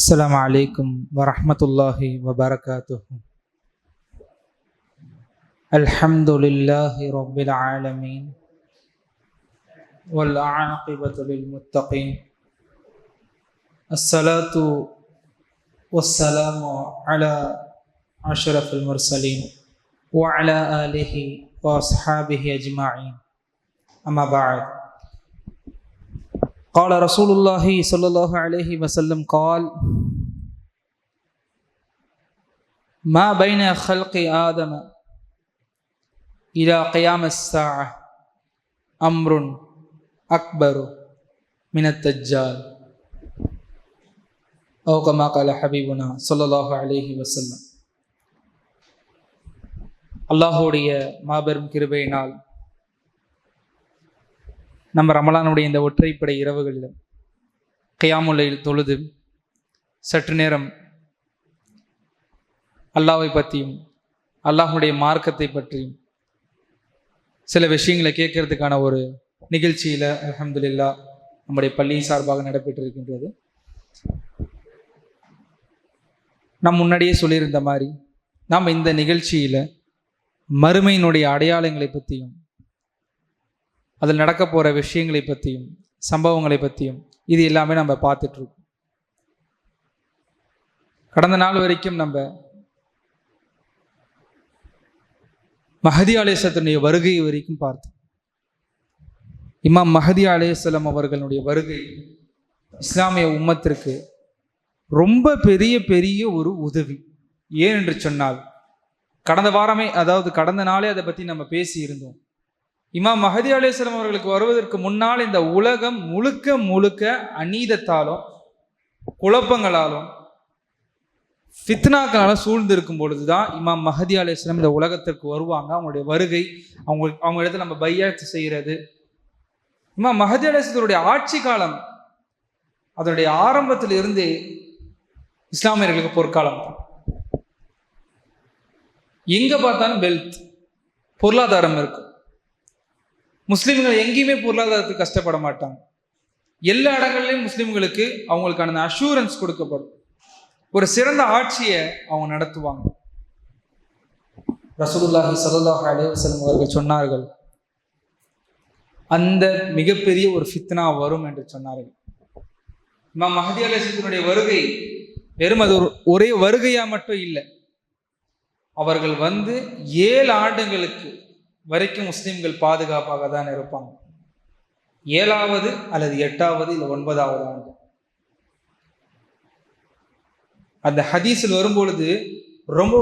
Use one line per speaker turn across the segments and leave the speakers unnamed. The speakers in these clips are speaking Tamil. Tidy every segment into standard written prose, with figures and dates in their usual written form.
السلام عليكم ورحمة الله وبركاته. الحمد لله رب العالمين والعاقبة للمتقين. الصلاة والسلام على أشرف المرسلين وعلى آله وأصحابه أجمعين. أما بعد، قال رسول الله صلى الله عليه وسلم قال: ما بين خلق آدم إلى قيام الساعة أمر أكبر من الدجال، أو كما قال حبيبنا صلى الله عليه وسلم. அல்லாஹுடைய மாபெரும் கிருபையினால் நம்ம ரமலானுடைய இந்த ஒற்றைப்படை இரவுகளில் கியாமுல்லைல் தொழுது சற்று நேரம் அல்லாஹ்வை பற்றியும் அல்லாஹுடைய மார்க்கத்தை பற்றியும் சில விஷயங்களை கேட்கறதுக்கான ஒரு நிகழ்ச்சியில் அல்ஹம்துலில்லாஹ் நம்முடைய பள்ளி சார்பாக நடைபெற்றிருக்கின்றது. நாம் முன்னாடியே சொல்லியிருந்த மாதிரி நாம் இந்த நிகழ்ச்சியில் மறுமையினுடைய அடையாளங்களை பற்றியும் அதில் நடக்க போகிற விஷயங்களை பற்றியும் சம்பவங்களை பற்றியும் இது எல்லாமே நம்ம பார்த்துட்ருக்கோம். கடந்த நாள் வரைக்கும் நம்ம மஹதி அலைஹிஸ்ஸலாத்துடைய வருகை வரைக்கும் பார்த்தோம். இமாம் மஹதி அலைஹிஸ்ஸலாம் அவர்களுடைய வருகை இஸ்லாமிய உம்மத்திற்கு ரொம்ப பெரிய ஒரு உதவி. ஏன் என்று சொன்னால், கடந்த வாரமே, அதாவது கடந்த நாளே அதை பற்றி நம்ம பேசி இருந்தோம். இமாம் மஹதி அலைஹிஸ்ஸலாம் அவர்களுக்கு வருவதற்கு முன்னால் இந்த உலகம் முழுக்க அநீதத்தாலும் குழப்பங்களாலும் ஃபித்னாக்களாலும் சூழ்ந்திருக்கும் பொழுதுதான் இமாம் மஹதி அலைஹிஸ்ஸலாம் இந்த உலகத்திற்கு வருவாங்க. அவங்களுடைய வருகை, அவங்க இடத்துல நம்ம பையாத்து செய்கிறது. இமாம் மஹதி அலைஹிஸ்ஸலாத்துடைய ஆட்சி காலம், அதனுடைய ஆரம்பத்தில் இருந்தே இஸ்லாமியர்களுக்கு பொற்காலம் தான். எங்க பார்த்தாலும் வெல்த், பொருளாதாரம் இருக்கும். முஸ்லீம்கள் எங்கேயுமே பொருளாதாரத்துக்கு கஷ்டப்பட மாட்டாங்க. எல்லா இடங்கள்லையும் முஸ்லீம்களுக்கு அவங்களுக்கான அஷூரன்ஸ் கொடுக்கப்படும். ஒரு சிறந்த ஆட்சியை அவங்க நடத்துவாங்க. ரசூலுல்லாஹி ஸல்லல்லாஹு அலைஹி வஸல்லம் அவர்கள் சொன்னார்கள், அந்த மிகப்பெரிய ஒரு ஃபித்னா வரும் என்று சொன்னார்கள். இமாம் மஹதி அலைஹிஸ்ஸலாத்துடைய வருகை வெறும் அது ஒரே வருகையா மட்டும் இல்லை, அவர்கள் 7 ஆண்டுகளுக்கு வரைக்கும் முஸ்லிம்கள் பாதுகாப்பாக தான் இருப்பாங்க. 7வது அல்லது 8வது இல்லை 9வது ஆண்டு. அந்த ஹதீஸில் வரும்பொழுது ரொம்ப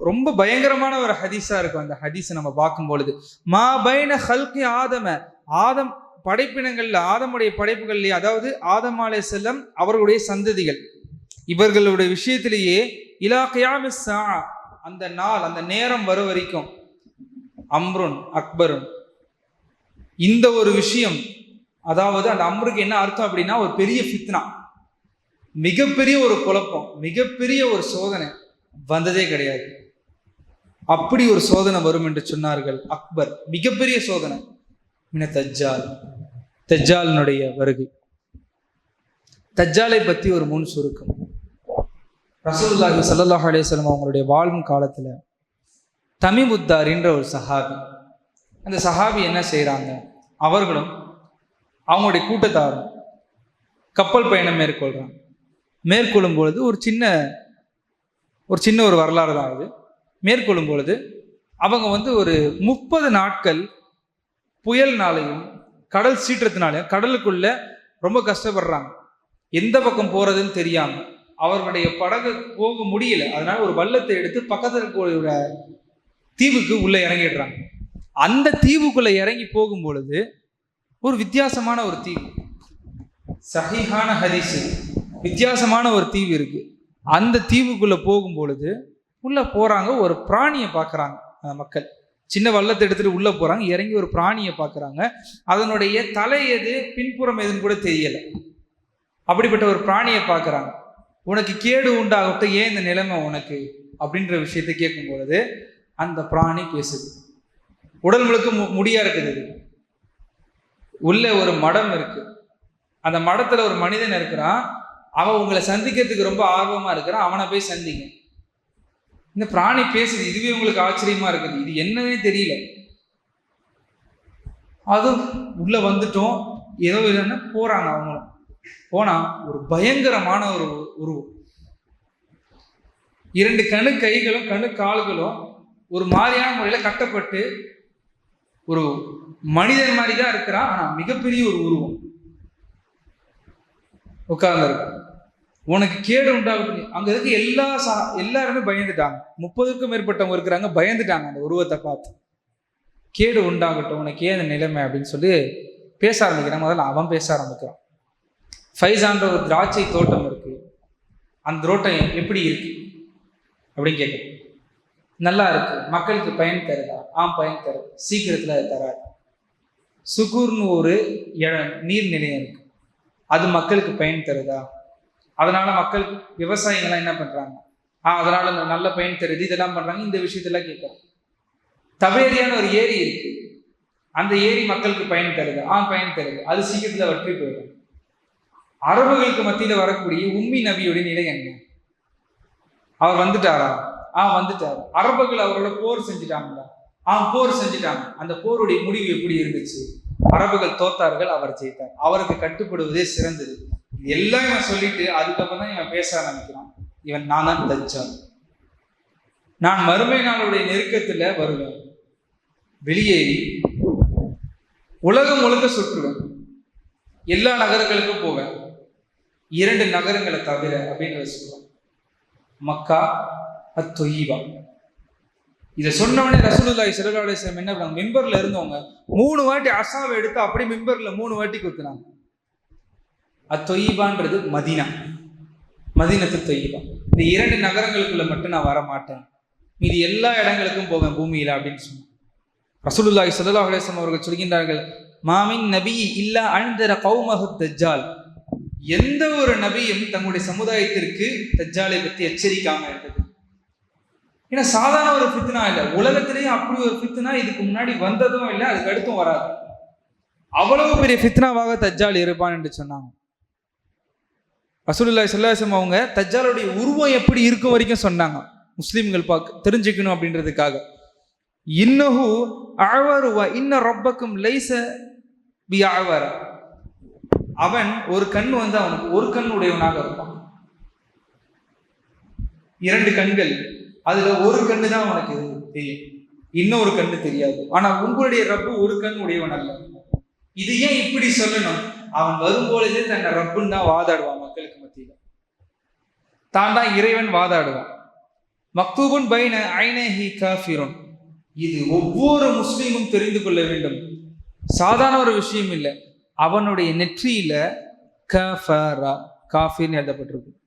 ரொம்ப பயங்கரமான ஒரு ஹதீஸா இருக்கும். அந்த ஹதீஸை நம்ம பார்க்கும் பொழுது, மா பைன ஹல்கி ஆதம் படைப்பினங்கள்ல, ஆதமுடைய படைப்புகள்லேயே, அதாவது ஆதம் அலைஹிஸ்ஸலாம் அவர்களுடைய சந்ததிகள், இவர்களுடைய விஷயத்திலேயே இலா கியாமிஸ் ஸாஅ, அந்த நாள், அந்த நேரம் வரும் வரைக்கும் அம்ருன் அக்பருன், இந்த ஒரு விஷயம், அதாவது அந்த அம்ருக்கு என்ன அர்த்தம் அப்படின்னா, ஒரு பெரிய ஃபித்னா, மிகப்பெரிய ஒரு குழப்பம், மிகப்பெரிய ஒரு சோதனை வந்ததே கிடையாது. அப்படி ஒரு சோதனை வரும் என்று சொன்னார்கள். அக்பர், மிகப்பெரிய சோதனை. தஜ்ஜால், தஜ்ஜாலினுடைய வருகை. தஜ்ஜாலை பற்றி ஒரு முன் சுருக்கம். ரசூலுல்லாஹி ஸல்லல்லாஹு அலைஹி வஸல்லம் அவங்களுடைய வாழும் காலத்தில் தமீமுத்தாரின்ற ஒரு சஹாபி, அந்த சஹாபி என்ன செய்கிறாங்க, அவர்களும் அவங்களுடைய கூட்டத்தாரும் கப்பல் பயணம் மேற்கொள்ளும் பொழுது ஒரு சின்ன ஒரு வரலாறு தான் இது. மேற்கொள்ளும் பொழுது அவங்க ஒரு 30 நாட்கள் புயல்னாலையும் கடல் சீற்றத்தினாலையும் கடலுக்குள்ள ரொம்ப கஷ்டப்படுறாங்க. எந்த பக்கம் போறதுன்னு தெரியாம அவர்களுடைய படகு போக முடியல. அதனால ஒரு வள்ளத்தை எடுத்து பக்கத்தில் இருக்கிற தீவுக்கு உள்ள இறங்கிடுறாங்க. அந்த தீவுக்குள்ள இறங்கி போகும் பொழுது ஒரு வித்தியாசமான ஒரு தீவு, சஹீஹான ஹதீஸ், வித்தியாசமான ஒரு தீவு இருக்கு. அந்த தீவுக்குள்ள போகும் பொழுது உள்ள போறாங்க, ஒரு பிராணியை பார்க்கறாங்க. அந்த மக்கள் சின்ன வள்ளத்தை எடுத்துட்டு உள்ள போறாங்க, இறங்கி ஒரு பிராணியை பார்க்கறாங்க. அதனுடைய தலை எது, பின்புறம் எதுன்னு கூட தெரியல. அப்படிப்பட்ட ஒரு பிராணியை பார்க்கறாங்க. உனக்கு கேடு உண்டாகட்டும், ஏன் இந்த நிலைமை உனக்கு அப்படின்ற விஷயத்தை கேட்கும் பொழுது அந்த பிராணி பேசுது. உடல் முழுக்க முடியா இருக்குது. உள்ள ஒரு மடம் இருக்கு. அந்த மடத்துல ஒரு மனிதன் இருக்கிறான். அவன் உங்களை சந்திக்கிறதுக்கு ரொம்ப ஆர்வமா இருக்கிறான், அவனை போய் சந்திங்க. இந்த பிராணி பேசுது, இதுவே உங்களுக்கு ஆச்சரியமா இருக்குது, இது என்னன்னே தெரியல. அதுவும் உள்ள வந்துட்டோம், ஏதோ இல்லைன்னா போறாங்க. அவங்களும் போனா ஒரு பயங்கரமான ஒரு உருவம், 2 கணு கைகளும் கணு கால்களும் ஒரு மாதிரியான முறையில கட்டப்பட்டு ஒரு மனிதன் மாதிரி தான் இருக்கிறான். ஆனா மிகப்பெரிய ஒரு உருவம் உட்கார்ந்து உனக்கு கேடு உண்டாகும். அங்க இருக்க எல்லாருமே பயந்துட்டாங்க. 30க்கும் மேற்பட்டவங்க இருக்கிறாங்க, பயந்துட்டாங்க அந்த உருவத்தை பார்த்து. கேடு உண்டாகட்டும், உனக்கு ஏன் அந்த நிலைமை அப்படின்னு சொல்லி பேச ஆரம்பிக்கிறான். முதல்ல அவன் பேச ஆரம்பிக்கிறான். ஃபைசான்ற ஒரு திராட்சை தோட்டம் இருக்கு, அந்த தோட்டம் எப்படி இருக்கு அப்படின்னு கேட்குறேன். நல்லா இருக்கு, மக்களுக்கு பயன் தருதா? பயன் தருது, சீக்கிரத்துல தராது. சுகூர்னு ஒரு நீர் நிலையம் இருக்கு, அது மக்களுக்கு பயன் தருதா? அதனால மக்கள் விவசாயிகள்லாம் என்ன பண்றாங்க? அதனால நல்ல பயன் தருது, இதெல்லாம் பண்றாங்க. இந்த விஷயத்தெல்லாம் கேட்கறாங்க. தபேரியான ஒரு ஏரி இருக்கு, அந்த ஏரி மக்களுக்கு பயன் தருது, பயன் தருது, அது சீக்கிரத்துல வற்றி போயிடும். அரபுகளுக்கு மத்தியில வரக்கூடிய உம்மி நபியுடைய நிலை என்ன? அவர் வந்துட்டாரா? வந்துட்டாரு. அரபுகள் அவரோட போர் செஞ்சுட்டாங்களா? போர் செஞ்சுட்டாங்க. அந்த போருடைய முடிவு எப்படி இருந்துச்சு? அரபுகள் தோத்தார்கள், அவர் ஜெயித்தார். அவருக்கு கட்டுப்படுவதே சிறந்தது. எல்லாம் இவன் சொல்லிட்டு அதுக்கப்புறம் தான் இவன் பேச ஆரம்பிக்கிறான். நான் தான் தஜ்ஜால், நான் மறுமை நாளுடைய நெருக்கத்துல வருவேன், வெளியேறி உலகம் முழுக்க சுற்றுவேன், எல்லா நகரங்களுக்கும் போவேன், 2 நகரங்களை தவிர அப்படின்றத சொல்லுவான். மக்கா, அத்-தொய்யிபா. இதை சொன்னவனே ரசூலுல்லாஹி ஸல்லல்லாஹு அலைஹி வஸல்லம் என்ன பண்ணாங்க? மிம்பர்ல இருந்தவங்க 3 வாட்டி அசாவை எடுத்து அப்படியே மிம்பர்ல 3 வாட்டி குத்துனாங்க. அத்-தொய்யிபான்றது மதீனா, மதீனத்து தொய்யிபா. இந்த 2 நகரங்களுக்குள்ள மட்டும் நான் வர மாட்டேன், மீதி எல்லா இடங்களுக்கும் போவேன் பூமியில அப்படின்னு சொன்னாங்க. ரசூலுல்லாஹி ஸல்லல்லாஹு அலைஹி வஸல்லம் அவர்கள் சொல்கின்றார்கள், மாமின் நபி இல்லா அன்தர கௌமஹு தஜ்ஜால். எந்த ஒரு நபியும் தங்களுடைய சமுதாயத்திற்கு தஜ்ஜாலை பற்றி எச்சரிக்காம இருக்குது. ஏன்னா சாதாரண ஒரு ஃபித்னா இல்லை, உலகத்திலேயே அப்படி ஒரு ஃபித்னா இதுக்கு முன்னாடி வந்ததும் இல்லை, அதுக்கு அடுத்தும் வராது. அவ்வளவு பெரிய ஃபித்னாவாக தஜ்ஜால் இருப்பான் என்று சொன்னாங்க. ரசூலுல்லாஹி ஸல்லல்லாஹு அலைஹி வஸல்லம் அவங்க தஜ்ஜாலுடைய உருவம் எப்படி இருக்கும் வரைக்கும் சொன்னாங்க, முஸ்லிம்கள் தெரிஞ்சுக்கணும் அப்படின்றதுக்காக. இன்னஹு அஅவரு வ இன்ன ரப்பக்கும் லைஸ பி அஅவர. அவன் ஒரு கண் வந்து அவனுக்கு ஒரு கண் உடையவனாக இருப்பான், 2 கண்கள், அதுல ஒரு கண்ணு தான் அவனுக்கு தெரியும், இன்னொரு கண்ணு தெரியாது. ஆனா உங்களுடைய ரப்பு ஒரு கண் உடையவன் அல்ல. இது ஏன் இப்படி சொல்லணும்? அவன் வரும்பொழுதே தன்னை ரப்புன்னு தான் வாதாடுவான், மக்களுக்கு மத்தியில தான் தான் இறைவன் வாதாடுவான். மக்தூபுன் பைன ஐனஹி காஃபிருன். இது ஒவ்வொரு முஸ்லீமும் தெரிந்து கொள்ள வேண்டும், சாதாரண ஒரு விஷயம் இல்லை. அவனுடைய நெற்றியில கஃபரா, காஃபிர்னு எழுதப்பட்டிருக்கும்,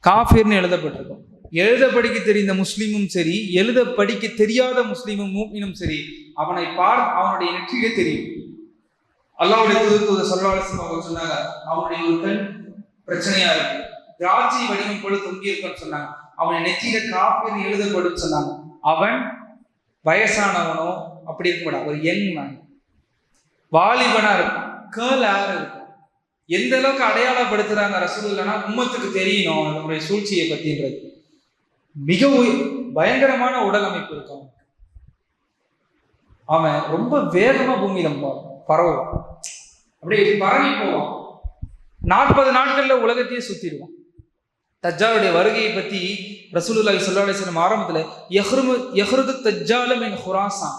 காஃபிர்னு எழுதப்பட்டிருக்கும். எழுத படிக்க தெரிந்த முஸ்லீமும் சரி, எழுத படிக்க தெரியாத முஸ்லீமும் மூமினும் சரி, அவனை அவனுடைய நெற்றியிலே தெரியும். அல்லாஹ்வுடைய தூதர் ஸல்லல்லாஹு அலைஹி வஸல்லம் அவங்க சொன்னாங்க, அவனுடைய ஒரு கண் பிரச்சனையா இருக்கு, திராட்சை வடிவம் போல தொங்கி இருக்குன்னு சொன்னாங்க. அவனை நெற்றியில காஃபிர்னு எழுதப்படும் சொன்னாங்க. அவன் வயசானவனோ அப்படி இருக்க மாட்டான், ஒரு யங் மேன், வாலிபனா இருப்பான், கேர்ளாக இருக்கும். எந்த அளவுக்கு அடையாளப்படுத்துறாங்க ரசூலுல்லாஹ்னா, உம்மத்துக்கு தெரியணும் அவனுடைய சூழ்ச்சியை பத்தின்றது. மிக பயங்கரமான உடல் அமைப்பு இருக்கும். அவன் ரொம்ப வேகமா பூமியில பரவும், அப்படியே பரவி போவான். 40 நாட்கள்ல உலகத்தையே சுத்திடுவான். தஜ்ஜாலுடைய வருகையை பத்தி ரசூலுல்லாஹி ஸல்லல்லாஹு அலைஹி வஸல்லம் ஆரம்பத்துல யஹ்ருது தஜ்ஜாலு மின் குராசான்,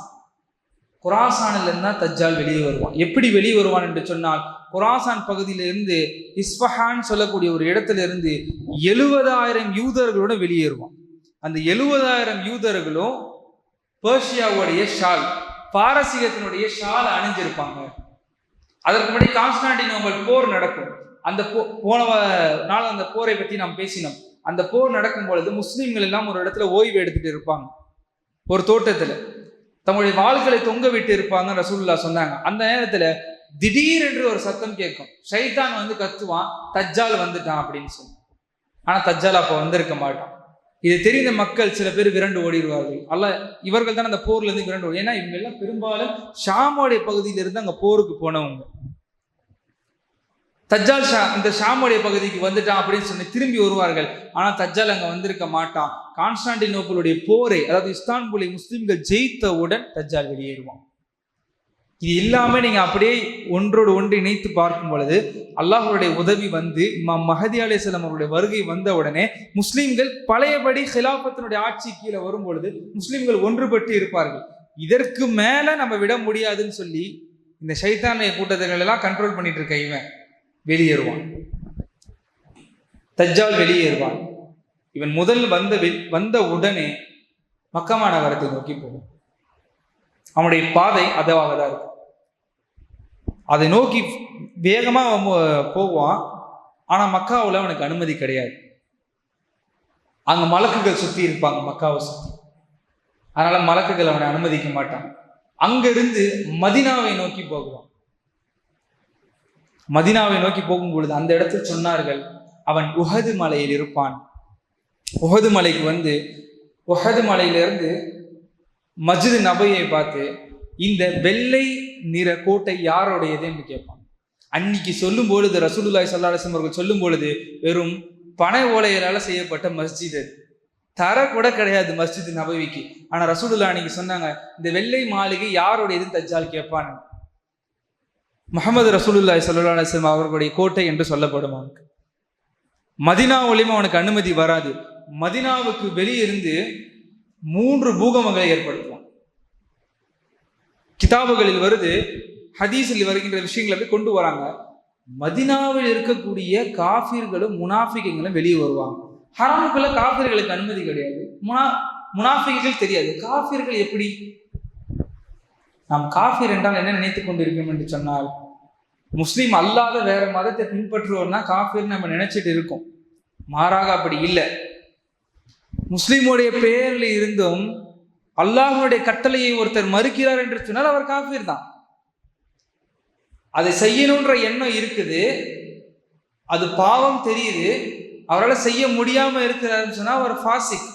குராசானில் இருந்தா தஜ்ஜால் வெளியே வருவான். எப்படி வெளியே வருவான் என்று சொன்னால், குராசான் பகுதியிலிருந்து இஸ்ஃபஹான் சொல்லக்கூடிய ஒரு இடத்துல இருந்து 70,000 யூதர்களோட வெளியேறுவான். அந்த 70,000 யூதர்களும் பெர்ஷியாவுடைய ஷால், பாரசீகத்தினுடைய ஷால் அணிஞ்சிருப்பாங்க. அதற்கு முன்னாடி கான்ஸ்டான்டினோபிள் போர் நடக்கும். அந்த போன நாள் அந்த போரை பற்றி நாம் பேசினோம். அந்த போர் நடக்கும் பொழுது முஸ்லீம்கள் எல்லாம் ஒரு இடத்துல ஓய்வு எடுத்துட்டு இருப்பாங்க, ஒரு தோட்டத்துல தங்களுடைய வாள்களை தொங்க விட்டு இருப்பாங்க ரசூலுல்லாஹ் சொன்னாங்க. அந்த நேரத்துல திடீரென்று ஒரு சத்தம் கேட்கும், ஷைத்தான் வந்து கத்துவான், தஜ்ஜால் வந்துட்டான் அப்படின்னு சொல்லி. ஆனா தஜ்ஜால் அப்போ வந்திருக்க மாட்டான். இது தெரிந்த மக்கள் சில பேர் விரண்டு ஓடிடுவார்கள். இவர்கள் தான் அந்த போர்ல இருந்து விரண்டு ஓடி, ஏன்னா இவங்க எல்லாம் பெரும்பாலும் ஷாமோடைய பகுதியிலிருந்து அங்க போருக்கு போனவங்க. தஜ்ஜால் இந்த ஷாமுடைய பகுதிக்கு வந்துட்டான் அப்படின்னு சொல்லி திரும்பி வருவார்கள். ஆனால் தஜ்ஜால் அங்கே வந்திருக்க மாட்டான். கான்ஸ்டான்டினோப்பிளுடைய போரை, அதாவது இஸ்தான்புலை முஸ்லிம்கள் ஜெயித்தவுடன் தஜ்ஜால் வெளியேறுவான். இது எல்லாமே நீங்க அப்படியே ஒன்றோடு ஒன்று இணைத்து பார்க்கும் பொழுது அல்லாஹ்வுடைய உதவி வந்து இமாம் மஹதி அலைஹிஸ்ஸலாம் அவருடைய வருகை வந்த உடனே முஸ்லிம்கள் பழையபடி ஹிலாஃபத்தினுடைய ஆட்சி கீழே வரும் பொழுது முஸ்லிம்கள் ஒன்றுபட்டு இருப்பார்கள். இதற்கு மேல நம்ம விட முடியாதுன்னு சொல்லி இந்த ஷைத்தானிய கூட்டத்திகள் எல்லாம் கண்ட்ரோல் பண்ணிட்டு இருக்க இவன் வெளியேறுவான். தஜ்ஜால் வெளியேறுவான். இவன் முதல் வந்த உடனே மக்கா நகரத்தை நோக்கி போகும். அவனுடைய பாதை அதவாக தான் இருக்கும். அதை நோக்கி வேகமா போவான். ஆனா மக்காவில் அவனுக்கு அனுமதி கிடையாது. அங்க மலக்குகள் சுத்தி இருப்பாங்க மக்காவை சுத்தி. அதனால மலக்குகள் அவனை அனுமதிக்க மாட்டான். அங்கிருந்து மதினாவை நோக்கி போகுவான். மதினாவை நோக்கி போகும் பொழுது அந்த இடத்தில் சொன்னார்கள், அவன் உஹது மலையில் இருப்பான். உஹது மலைக்கு வந்து உஹது மலையிலிருந்து மஸ்ஜித் நபவியை பார்த்து இந்த வெள்ளை நிற கோட்டை யாருடையதுன்னு கேட்பான். அன்னைக்கு சொல்லும் பொழுது ரசூலுல்லாஹி ஸல்லல்லாஹு அலைஹி வஸல்லம் அவர்கள் சொல்லும் பொழுது வெறும் பனை ஓலைகளால் செய்யப்பட்ட மஸ்ஜித், தர கூட கிடையாது மஸ்ஜித் நபவிக்கு. ஆனா ரசூலுல்லாஹ் அன்னைக்கு சொன்னாங்க, இந்த வெள்ளை மாளிகை யாருடையதுன்னு தஜ்ஜால் கேட்பான். முஹம்மது ரசூலுல்லாஹி ஸல்லல்லாஹு அலைஹி வஸல்லம் அவர்களுடைய கோட்டை என்று சொல்லப்படும். அவனுக்கு மதினாவிலையும் அவனுக்கு அனுமதி வராது. மதினாவுக்கு வெளியிருந்து 3 பூகம்பங்களை ஏற்படுத்துவான். கிதாபுகளில் வருது, ஹதீஸில் வருகின்ற விஷயங்களை கொண்டு வராங்க. மதினாவில் இருக்கக்கூடிய காஃபிர்களும் முனாஃபிகளும் வெளியே வருவாங்க. ஹராமுக்குள்ள காஃபிர்களுக்கு அனுமதி கிடையாது, முனாஃபிகள் தெரியாது. காஃபிர்கள் எப்படி? நாம் காஃபிர் என்றால் என்ன நினைத்துக் கொண்டிருக்கோம் என்று சொன்னால், முஸ்லீம் அல்லாத வேற மதத்தை பின்பற்றுவோம்னா காஃபிர் நம்ம நினைச்சிட்டு இருக்கோம். மாறாக அப்படி இல்லை. முஸ்லீமுடைய பெயரில் இருந்தும் அல்லாஹ்வுடைய கட்டளையை ஒருத்தர் மறுக்கிறார் என்று சொன்னால் அவர் காஃபிர் தான். அதை செய்யணுன்ற எண்ணம் இருக்குது, அது பாவம் தெரியுது, அவரால் செய்ய முடியாம இருக்கிறாருன்னு சொன்னா அவர் ஃபாசிக்,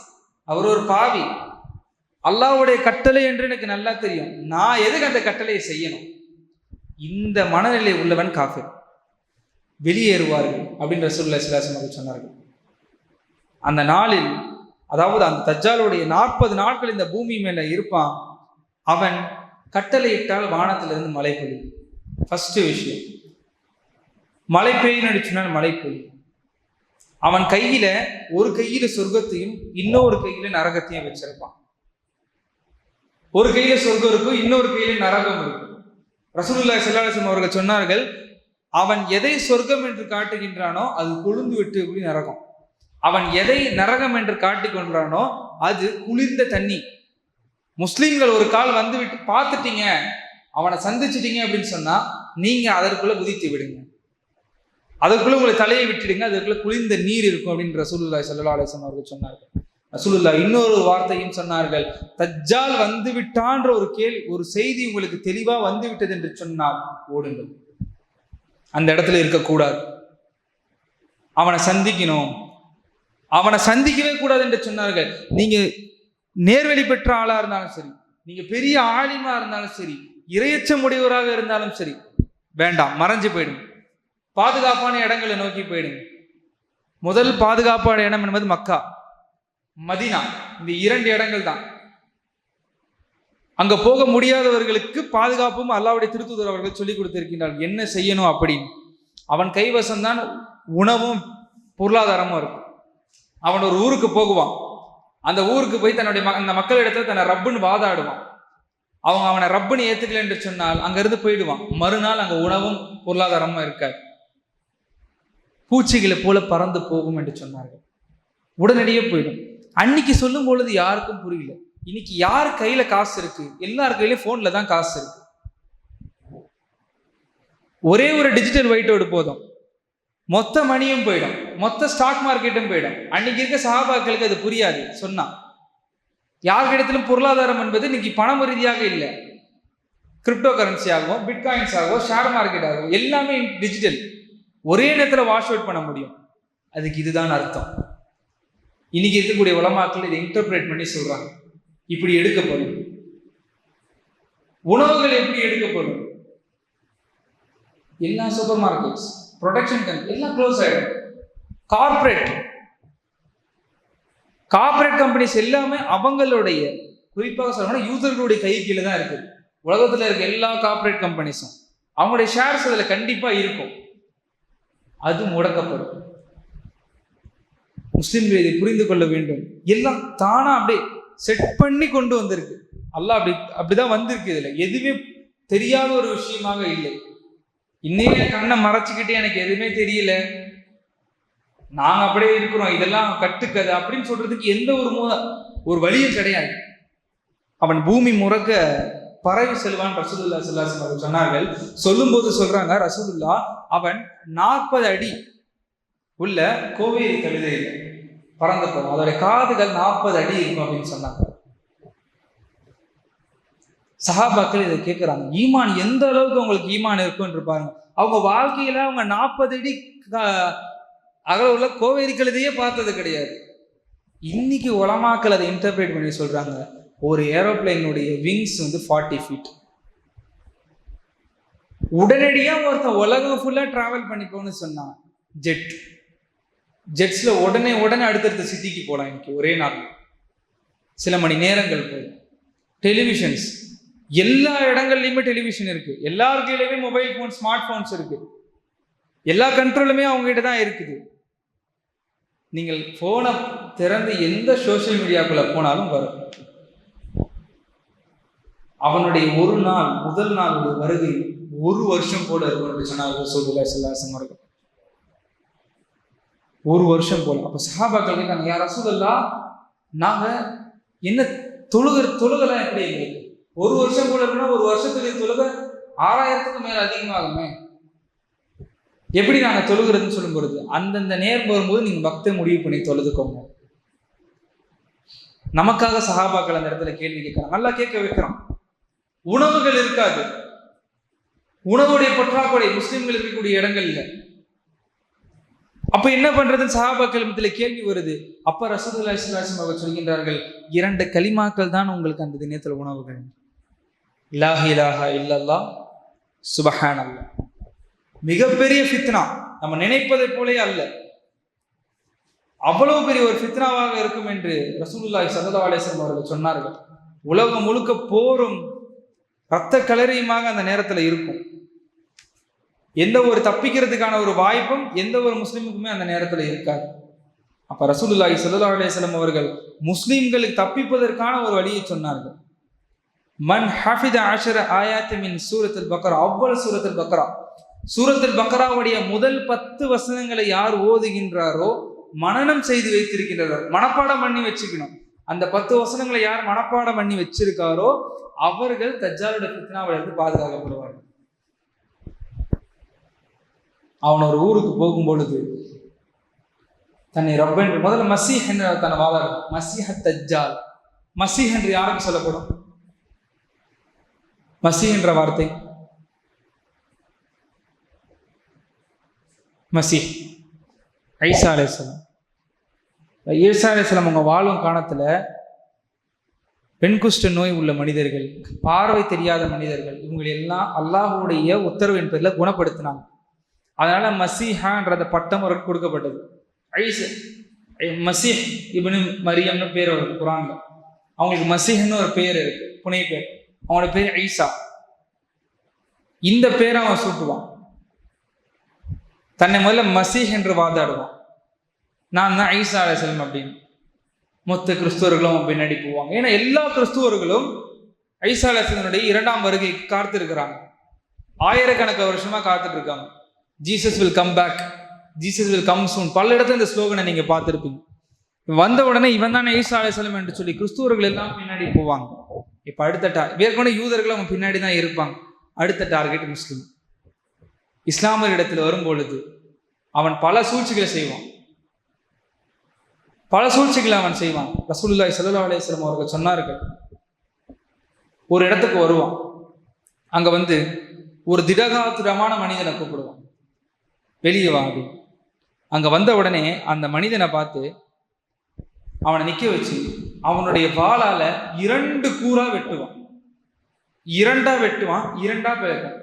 அவர் ஒரு பாவி. அல்லாஹ்வுடைய கட்டளை என்று எனக்கு நல்லா தெரியும், நான் எதுக்கு அந்த கட்டளையை செய்யணும்? இந்த மனநிலை உள்ளவன் காஃபிர். வெளியேறுவார்கள் அப்படின்னு ரசூலுல்லாஹி ஸல்லல்லாஹு அலைஹி வஸல்லம் சொன்னார்கள். அந்த நாளில், அதாவது அந்த தஜ்ஜாலுடைய 40 நாட்கள் இந்த பூமி மேல இருப்பான். அவன் கட்டளையிட்டால் வானத்திலிருந்து மழை பெய்யும். ஃபர்ஸ்ட் விஷயம், மழை பெய்யுன்னு சொன்னால் மழை பெய்யும். அவன் கையில ஒரு கையில சொர்க்கத்தையும் இன்னொரு கையில நரகத்தையும் வச்சிருப்பான். ஒரு கையில சொர்க்கம் இருக்கும், இன்னொரு கையில நரகம் இருக்கும். ரசூலுல்லாஹி ஸல்லல்லாஹு அலைஹி வஸல்லம் அவர்கள் சொன்னார்கள், அவன் எதை சொர்க்கம் என்று காட்டுகின்றானோ அது கொழுந்து விட்டு நரகம். அவன் எதை நரகம் என்று காட்டிக் கொண்டானோ அது குளிர்ந்த தண்ணி. முஸ்லிம்கள் ஒரு கால் வந்து விட்டு பார்த்துட்டீங்க, அவனை சந்திச்சிட்டீங்க அப்படின்னு சொன்னா நீங்க அதற்குள்ள குதித்து விடுங்க, அதற்குள்ள உங்களை தலையை விட்டுடுங்க, அதற்குள்ள குளிர்ந்த நீர் இருக்கும் அப்படின்னு ரசூலுல்லாஹி ஸல்லல்லாஹு அலைஹி வஸல்லம் அவர்கள் சொன்னார்கள். ரசூலுல்லாஹ் இன்னொரு வார்த்தையும் சொன்னார்கள், தஜ்ஜால் வந்து விட்டான்ற ஒரு செய்தி உங்களுக்கு தெளிவா வந்து விட்டது என்று சொன்னால் ஓடுங்கள், அந்த இடத்துல இருக்கக்கூடாது, அவனை சந்திக்கணும், அவனை சந்திக்கவே கூடாது என்று சொன்னார்கள். நீங்க நேர்வழி பெற்ற ஆளா இருந்தாலும் சரி, நீங்க பெரிய ஆலிமா இருந்தாலும் சரி, இரையச்சம் உடையவராக இருந்தாலும் சரி, வேண்டாம், மறைஞ்சு போயிடுங்க, பாதுகாப்பான இடங்களை நோக்கி போயிடுங்க. முதல் பாதுகாப்பான இடம் என்பது மக்கா, மதீனா. இந்த 2 இடங்கள் தான். அங்க போக முடியாதவர்களுக்கு பாதுகாப்பும் அல்லாஹ்வுடைய திருத்தூதர் அவர்கள் சொல்லிக் கொடுத்திருக்கின்றார்கள் என்ன செய்யணும் அப்படின்னு. அவன் கைவசம்தான் உணவும் பொருளாதாரமும் இருக்கும். அவன் ஒரு ஊருக்கு போகுவான், அந்த ஊருக்கு போய் தன்னுடைய அந்த மக்களிடத்துல தன்னை ரப்புன்னு வாதாடுவான். அவங்க அவனை ரப்புன்னு ஏத்துக்கல என்று சொன்னால் அங்கிருந்து போயிடுவான். மறுநாள் அங்க உணவும் பொருளாதாரமும் இருக்காது, பூச்சிகளை போல பறந்து போகும் என்று சொன்னார்கள். உடனடியே போயிடும். அன்னைக்கு சொல்லும் பொழுது யாருக்கும் புரியல. இன்னைக்கு யார் கையில காசு இருக்கு? எல்லார் கையிலும் போன்ல தான் காசு இருக்கு. ஒரே ஒரு டிஜிட்டல் ஒயிட்டோடு போதும், மொத்த மணியும் போயிடும், மொத்த ஸ்டாக் மார்க்கெட்டும் போயிடும். அன்னைக்கு இருக்க சஹாபாக்களுக்கு அது புரியாது. சொன்னா யார்கிடத்திலும் பொருளாதாரம் என்பது இன்னைக்கு பணம் ரீதியாக இல்லை, கிரிப்டோ கரன்சி ஆகும், பிட்காயின்ஸ் ஆகும், ஷேர் மார்க்கெட் ஆகும், எல்லாமே டிஜிட்டல். ஒரே நேரத்தில் வாஷ் அவுட் பண்ண முடியும். அதுக்கு இதுதான் அர்த்தம். இன்னைக்கு இருக்கக்கூடிய உலமாக்கள் இதை இன்டர்பிரேட் பண்ணி சொல்றாங்க, இப்படி எடுக்கப்படும். உணவுகள் எப்படி எடுக்கப்படும்? எல்லா சூப்பர் மார்க்கெட்ஸ் ப்ரொடக்ஷன் கம்பெனி எல்லாம் க்ளோஸ் ஆகிடும். கார்பரேட் கம்பெனிஸ் எல்லாமே அவங்களுடைய, குறிப்பாக சொல்லணும்னா யூசர்களுடைய கை கீழே தான் இருக்குது. உலகத்தில் இருக்க எல்லா கார்பரேட் கம்பெனிஸும் அவங்களுடைய ஷேர்ஸ் அதில் கண்டிப்பாக இருக்கும். அது முடக்கப்படும். முஸ்லிம்கள் இதை புரிந்து கொள்ள வேண்டும். எல்லாம் தானா அப்படியே செட் பண்ணி கொண்டு வந்திருக்கு. அல்லாஹ் அப்படிதான் வந்திருக்கு. இதுல எதுவுமே தெரியாத ஒரு விஷயமாக இல்லை. இன்னையே கண்ணை மறைச்சிக்கிட்டே எனக்கு எதுவுமே தெரியல, நாங்க அப்படியே இருக்கிறோம், இதெல்லாம் கட்டுக்கதை அப்படின்னு சொல்றதுக்கு எந்த ஒரு வழியும் கிடையாது. அவன் பூமி முறக்க பறவை செல்வான் ரசூலுல்லாஹி ஸல்லல்லாஹு அலைஹி வஸல்லம் சொன்னார்கள். சொல்லும்போது சொல்றாங்க, ரசூலுல்லா அவன் 40 அடி உள்ள கோவேரி கழுதையில் பறந்து போகும், அதோடைய காதுகள் 40 அடி இருக்கும் அப்படின்னு சொன்னாங்க. சஹாபாக்கள் இதை கேட்கிறாங்க, ஈமான் எந்த அளவுக்கு உங்களுக்கு ஈமான் இருக்குன்னு பாருங்க. அவங்க வாழ்க்கையில அவங்க 40 அடி அகல உள்ள கோவேரி கழுதையே பார்த்தது கிடையாது. இன்னைக்கு உலமாக்கள் அதை இன்டர்பிரேட் பண்ணி சொல்றாங்க, ஒரு ஏரோப்ளைனுடைய விங்ஸ் 40 ஃபீட். உடனடியா ஒருத்தன் உலகம் ஃபுல்லா டிராவல் பண்ணிப்போன்னு சொன்னான். ஜெட்ஸ்ல உடனே அடுத்தடுத்த சிட்டிக்கு போகலாம். இன்னைக்கு ஒரே நாள் சில மணி நேரங்கள் போகும். டெலிவிஷன்ஸ் எல்லா இடங்கள்லையுமே டெலிவிஷன் இருக்கு. எல்லார் கையிலுமே மொபைல் போன், ஸ்மார்ட் போன்ஸ் இருக்கு. எல்லா கண்ட்ரோலுமே அவங்ககிட்ட தான் இருக்குது. நீங்கள் போனை திறந்து எந்த சோசியல் மீடியாக்குள்ள போனாலும் வரும். அவனுடைய ஒரு நாள், முதல் நாளுடைய வருகை 1 வருஷம் போல இருக்கும் சொன்னார் ரசூலுல்லாஹி ஸல்லல்லாஹு அலைஹி வஸல்லம். 1 வருஷம் போல. அப்ப சஹாபாக்கள் கேட்டாங்க, யா ரசூலல்லாஹ், நாங்க என்ன தொழுகலாம் எப்படி எங்களுக்கு 1 வருஷம் போல இருக்குன்னா 1 வருஷத்துக்கு தொழுக 6000க்கு மேல அதிகமாகுமே, எப்படி நாங்க தொழுகிறதுன்னு சொல்லும் பொழுது, அந்தந்த நேரம் வரும்போது நீங்க பக்தை முடிவு பண்ணி தொழுதுக்கோங்க. நமக்காக சஹாபாக்கள் அந்த இடத்துல கேள்வி கேட்கறாங்க. நல்லா கேட்க வைக்கிறோம். உணவுகள் இருக்காது, உணவுடைய பற்றாக்குறை முஸ்லிம்கள் இருக்கக்கூடிய இடங்கள் இல்லை. அப்ப என்ன பண்றதுன்னு சஹாபாக்கள் மத்தியில கேள்வி வருது. அப்ப ரசூலுல்லாஹி ஸல்லல்லாஹு அலைஹி வஸல்லம் அவர்கள் சொல்கின்றார்கள், 2 கலிமாக்கள் தான் உங்களுக்கு அந்த தினத்துல உணவுகள். லா இலாஹா இல்லல்லாஹ் சுப்ஹானல்லாஹ். மிகப்பெரிய ஃபித்னா, நம்ம நினைப்பதை போலே அல்ல, அவ்வளவு பெரிய ஒரு ஃபித்னாவாக இருக்கும் என்று ரசூலுல்லாஹி ஸல்லல்லாஹு அலைஹி வஸல்லம் அவர்கள் சொன்னார்கள். உலகம் முழுக்க போரும் ரத்த கலரியுமாக அந்த நேரத்தில் இருக்கும். எந்த ஒரு தப்பிக்கிறதுக்கான ஒரு வாய்ப்பும் எந்த ஒரு முஸ்லிமுக்குமே அந்த நேரத்தில் இருக்காது. அப்ப ரசூலுல்லாஹி ஸல்லல்லாஹு அலைஹி வஸல்லம் அவர்கள் முஸ்லிம்களுக்கு தப்பிப்பதற்கான ஒரு வழியை சொன்னார்கள். மன் ஹஃபித 10 ஆயாத் மின் சூரத்துல் பக்ரா, அவ்வல் சூரத்துல் பக்ரா, சூரத்துல் பக்ராவுடைய முதல் 10 வசனங்களை யார் ஓதுகின்றாரோ, மனனம் செய்து வைத்திருக்கின்றாரோ, மனப்பாடம் பண்ணி வச்சுக்கணும். அந்த 10 வசனங்களை யார் மனப்பாடம் பண்ணி வச்சிருக்காரோ அவர்கள் தஜ்ஜாலுடைய ஃபித்னாவிலிருந்து பாதுகாக்கப்படுவார்கள். அவன் ஒரு ஊருக்கு போகும் பொழுது தன்னை ரப்பென்று முதல்ல மசீஹ் என்று தன்னை வாதாடு. மசீஹ தஜ்ஜால், மசீஹ் என்று யாருக்கு சொல்லப்படும்? மசீஹ் என்ற வார்த்தை மசீஹ் ஈசா அலைஹிஸ்ஸலாம். ஈசா அலைஹிஸ்ஸலாம் அவங்க வாழும் காலத்துல பெண்குஷ்ட நோய் உள்ள மனிதர்கள், பார்வை தெரியாத மனிதர்கள், இவங்க எல்லாம் அல்லாஹ்வுடைய உத்தரவின் பேரில் குணப்படுத்தினாங்க. அதனால மசீஹான்ற பட்டம் அவருக்கு கொடுக்கப்பட்டது. மசீஹ் இப்னு மரியம்னு பேர் வருது குர்ஆன்ல. அவங்களுக்கு மசீஹ்னு ஒரு பேர் இருக்கு, புனை பேர். அவங்களோட பேர் ஈசா. இந்த பேரை அவன் சூட்டுவான். தன்னை முதல்ல மசீஹ் என்று வாதாடுவான். நான் தான் ஈசா அலைஹிஸ்ஸலாம் அப்படின்னு. மொத்த கிறிஸ்துவர்களும் பின்னாடி போவாங்க. ஏன்னா எல்லா கிறிஸ்துவர்களும் ஈசா அலைஹிஸ்ஸலாமுடைய 2ஆம் வருகைக்கு காத்திருக்கிறாங்க. ஆயிரக்கணக்கான வருஷமா காத்துட்டு இருக்காங்க. Jesus will come back, Jesus will come soon. பல இடத்துல இந்த ஸ்லோகனை நீங்க பார்த்துருப்பீங்க. வந்த உடனே இவன் தானே ஈசா அலைஹிஸ்ஸலாம் என்று சொல்லி கிறிஸ்துவர்கள் எல்லாம் பின்னாடி போவாங்க. இப்ப அடுத்த ஏற்கனவே யூதர்கள் அவன் பின்னாடி தான் இருப்பாங்க. அடுத்த டார்கெட் முஸ்லிம். இஸ்லாமியரிடத்தில் வரும் பொழுது அவன் பல சூழ்ச்சிகளை செய்வான். ரசூலுல்லாஹி ஸல்லல்லாஹு அலைஹி வஸல்லம் அவர்கள் சொன்னார்கள், ஒரு இடத்துக்கு வருவான். அங்க வந்து ஒரு திடகாத்திரமான மனிதனை கூப்பிடுவான், வெளியே வாங்க. அங்க வந்த உடனே அந்த மனிதனை பார்த்து அவனை நிக்க வச்சு அவனுடைய வாளால 2 கூறா வெட்டுவான். 2ஆ வெட்டுவான், 2ஆ பிளக்கும்.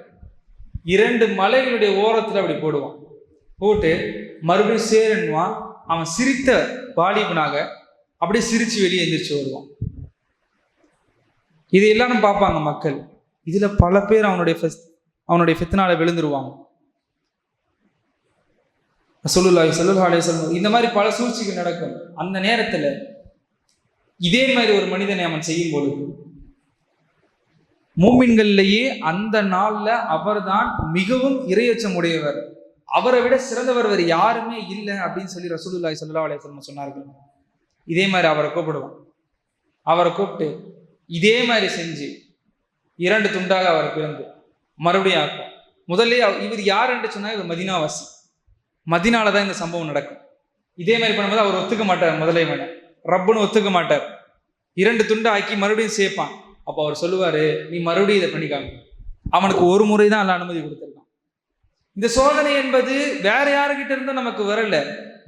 2 மலைகளுடைய ஓரத்துல அப்படி போடுவான். போட்டு மறுபடியும் சேரன்வான். அவன் சிரித்த வாலிபனாக அப்படியே சிரிச்சு வெளியே எந்திரிச்சு வருவான். இது எல்லாரும் பார்ப்பாங்க மக்கள். இதுல பல பேர் அவனுடைய ஃபித்னால விழுந்துருவாங்க. ரசூலுல்லாஹி ஸல்லல்லாஹு அலைஹி வஸல்லம் இந்த மாதிரி பல சூழ்ச்சிகள் நடக்கும். அந்த நேரத்துல இதே மாதிரி ஒரு மனிதனை அவன் செய்யும் பொழுது மூமின்கள்லேயே அந்த நாள்ல அவர்தான் மிகவும் இறையச்சம் உடையவர், அவரை விட சிறந்தவர் வேறு யாருமே இல்லை அப்படின்னு சொல்லி ரசூலுல்லாஹி ஸல்லல்லாஹு அலைஹி வஸல்லம் சொன்னார்கள். இதே மாதிரி அவரை கூப்பிடுவான். அவரை கூப்பிட்டு இதே மாதிரி செஞ்சு 2 துண்டாக அவரை பிறந்து மறுபடியும் ஆக்கும். முதல்ல இவர் யார் என்று சொன்னா இவர் மதீனாவாசி, மதீனால தான் இந்த சம்பவம் நடக்கும். இதே மாதிரி பண்ணும்போது அவர் ஒத்துக்க மாட்டார். முதலே ரப்புன்னு ஒத்துக்க மாட்டார். 2 துண்டை ஆக்கி மறுபடியும் சேர்ப்பான். அப்போ அவர் சொல்லுவாரு, நீ மறுபடியும் இதை பண்ணிக்காம. அவனுக்கு ஒரு முறை தான் அல்ல அனுமதி கொடுத்துருக்கான். இந்த சோதனை என்பது வேற யாருக்கிட்ட இருந்தும் நமக்கு வரல,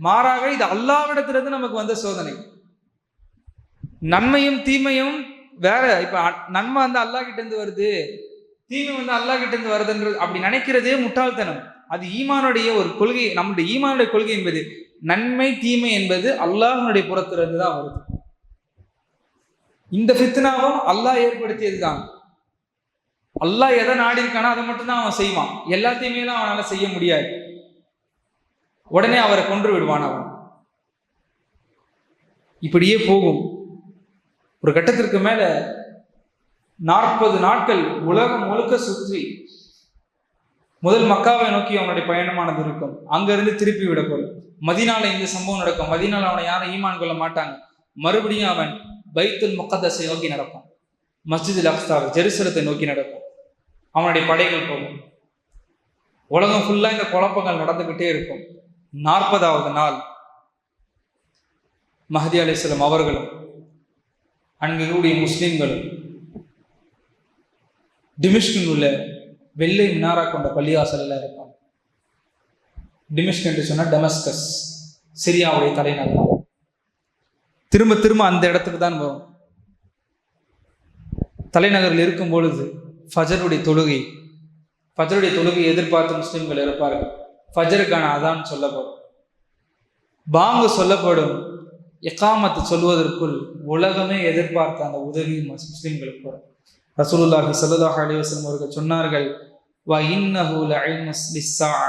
மாறாக இது அல்லாஹ்விடத்திலிருந்து நமக்கு வந்த சோதனை. நன்மையும் தீமையும் வேற. இப்ப நன்மை வந்து அல்லாஹ் கிட்ட இருந்து வருது, தீமை வந்து அல்லாஹ் கிட்ட இருந்து வருதுன்றது அப்படி நினைக்கிறதே முட்டாள்தனம். அது ஈமானுடைய ஒரு கொள்கை. நம்முடைய ஈமானுடைய கொள்கை என்பது நன்மை தீமை என்பது அல்லாஹ்வுடைய புறத்திலிருந்து தான் வருது. இந்த ஃபித்னாவும் அல்லாஹ் ஏற்படுத்தியது தான். அல்லாஹ் எதை நாடி இருக்கானோ அதை மட்டும்தான் அவன் செய்வான். எல்லாத்தையுமே அவனால செய்ய முடியாது. உடனே அவரை கொன்று விடுவான் அவன். இப்படியே போகும். ஒரு கட்டத்திற்கு மேல 40 நாட்கள் உலகம் முழுக்க சுற்றி முதல் மக்காவை நோக்கி அவனுடைய பயணமானது இருக்கும். அங்கிருந்து திருப்பி விடப்படும். மதீனால இந்த சம்பவம் நடக்கும். மதீனால அவனை யாரும் ஈமான் கொள்ள மாட்டாங்க. மறுபடியும் அவன் பைத்துல் முகத்தஸை நோக்கி நடப்பான். மஸ்ஜிதுல் அக்ஸா ஜெருசலத்தை நோக்கி நடப்பான். அவனுடைய படைகள் போகும். உலகம் ஃபுல்லா இந்த குழப்பங்கள் நடந்துகிட்டே இருக்கும். 40வது நாள் மஹதி அலைஹிஸ்ஸலாம் அவர்களும் அன்றைய முஸ்லிம்களும் டிமிஷ்கில் உள்ள வெள்ளை மினாரா கொண்ட பள்ளிவாசலில் இருப்பாங்க. டிமிஷ்க் என்று சொன்னால் டெமஸ்கஸ், சிரியாவுடைய தலைநகரம். திரும்ப திரும்ப அந்த இடத்துக்கு தான் வரும். தலைநகரில் இருக்கும் பொழுது ஃபஜருடைய தொழுகை எதிர்பார்த்து முஸ்லிம்கள் இருப்பார்கள். ஃபஜருக்கான அதான் சொல்லப்படும், பாங்கு சொல்லப்படும். இகாமத்து சொல்வதற்குள் உலகமே எதிர்பார்த்த அந்த உதவி முஸ்லிம்களுக்கு வரும். ரசூலுல்லாஹி ஸல்லல்லாஹு அலைஹி வஸல்லம் அவர்கள் சொன்னார்கள், வ இன்னஹு லஇல்முஸ் லிஸ்ஸாஅ.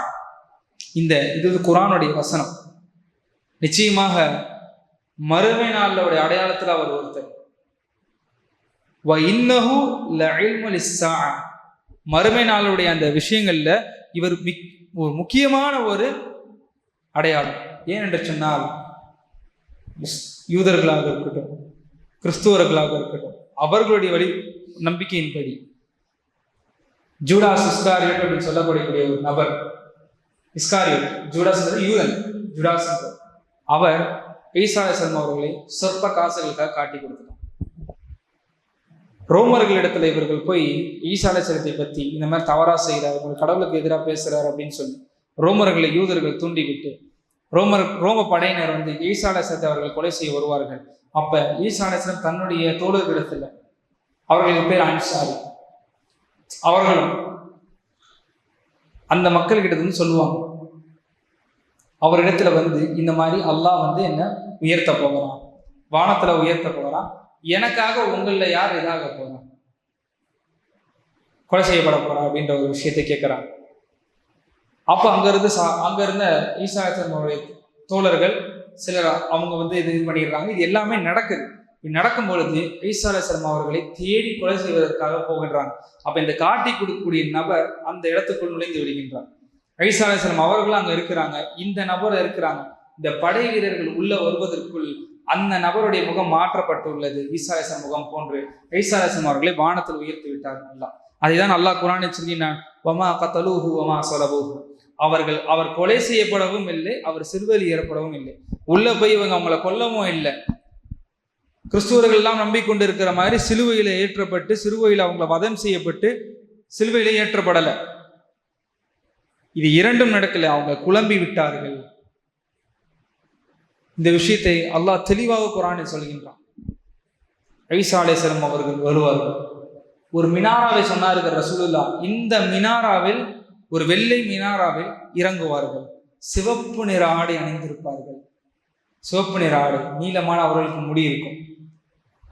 இது குர்ஆனுடைய வசனம். நிச்சயமாக மறுமை நாளுடைய அடையாளத்தில் அவர் ஒருத்தர். வ இன்னஹு லஇல்மு லிஸ்ஸாஅ. மறுமை நாளுடைய அந்த விஷயங்கள்ல இவர் ஒரு முக்கியமான ஒரு அடையாளம். ஏன் என்று சொன்னால், யூதர்களாக இருக்கட்டும், கிறிஸ்துவர்களாக இருக்கட்டும், அவர்களுடைய வழி நம்பிக்கையின்படி ஜூடாஸ் இஸ்காரியோட் அப்படின்னு சொல்லக்கூடிய ஒரு நபர், இஸ்காரியோட், ஜூடாஸ் யூதன், ஜூடாஸ் அவர் ஈசா அலைஹிஸ்ஸலாம் அவர்களை சொற்ப காசுகளுக்காக காட்டி கொடுத்தார். ரோமர்களிடத்துல இவர்கள் போய் ஈசா அலைஹிஸ்ஸலாத்தை பத்தி இந்த மாதிரி தவறா செய்கிறார், உங்களுக்கு கடவுளுக்கு எதிராக பேசுறாரு அப்படின்னு சொல்லி ரோமர்களை யூதர்கள் தூண்டிவிட்டு ரோம படையினர் வந்து ஈசா அலைஹிஸ்ஸலாத்தை அவர்கள் கொலை செய்ய வருவார்கள். அப்ப ஈசா அலைஹிஸ்ஸலாம் தன்னுடைய தோழர்களிடத்துல, அவர்களுக்கு பேர் அன்சாரி, அவர்களும் அந்த மக்கள்கிட்ட வந்து சொல்லுவாங்க, அவரிடத்துல வந்து இந்த மாதிரி அல்லாஹ் வந்து என்ன உயர்த்த போகிறான், வானத்துல உயர்த்த போகிறான், எனக்காக உங்கள யார் இதாக போறான், கொலை செய்யப்பட போறான் அப்படின்ற ஒரு விஷயத்தை கேட்கிறான். அப்போ அங்க இருந்த ஈசா அலைஹிஸ்ஸலாமுடைய தோழர்கள் சிலர் அவங்க வந்து இது பண்ணிடுறாங்க. இது எல்லாமே நடக்குது. இது நடக்கும் பொழுது ஈசா அலைஹிஸ்ஸலாம் அவர்களை தேடி கொலை செய்வதற்காக போகின்றாங்க. அப்ப இந்த காட்டி கொடுக்கக்கூடிய நபர் அந்த இடத்துக்குள் நுழைந்து விடுகின்றார். ஈசா அலைஹிஸ்ஸலாம் அவர்களும் அங்க இருக்கிறாங்க, இந்த நபர் இருக்கிறாங்க. இந்த படை வீரர்கள் உள்ள வருவதற்குள் அந்த நபருடைய முகம் மாற்றப்பட்டுள்ளது. ஈசா அலைஹிஸ்ஸலாம் முகம் போன்று ஈசா அலைஹிஸ்ஸலாம் அவர்களை வானத்தில் உயர்த்தி விட்டார் அல்லாஹ். அதைதான் அல்லாஹ் குர்ஆனில் சொல்லினான், வமா கதலூஹு வமா ஸலபூஹு. அவர் கொலை செய்யப்படவும் இல்லை, அவர் சிறுவலி ஏற்படவும் இல்லை. உள்ள போய் இவங்க அவங்கள கொல்லவும் இல்லை. கிறிஸ்துவர்கள் எல்லாம் நம்பிக்கொண்டு இருக்கிற மாதிரி சிலுவையில ஏற்றப்பட்டு, சிலுவையில் அவங்கள வதம் செய்யப்பட்டு சிலுவையில ஏற்றப்படலை. இது இரண்டும் நடக்கல. அவங்க குழம்பி விட்டார்கள். இந்த விஷயத்தை அல்லாஹ் தெளிவாக குர்ஆனில் சொல்கின்றான். ஈசா அலைஹிஸ்ஸலாம் அவர்கள் வருவார்கள். ஒரு மினாராவை சொன்னார்கள் ரசூலுல்லாஹ், இந்த மினாராவில், ஒரு வெள்ளை மினாராவில் இறங்குவார்கள். சிவப்பு நிற ஆடை அணிந்திருப்பார்கள். சிவப்பு நிற ஆடை, நீளமான அவர்களுக்கு முடி இருக்கும்.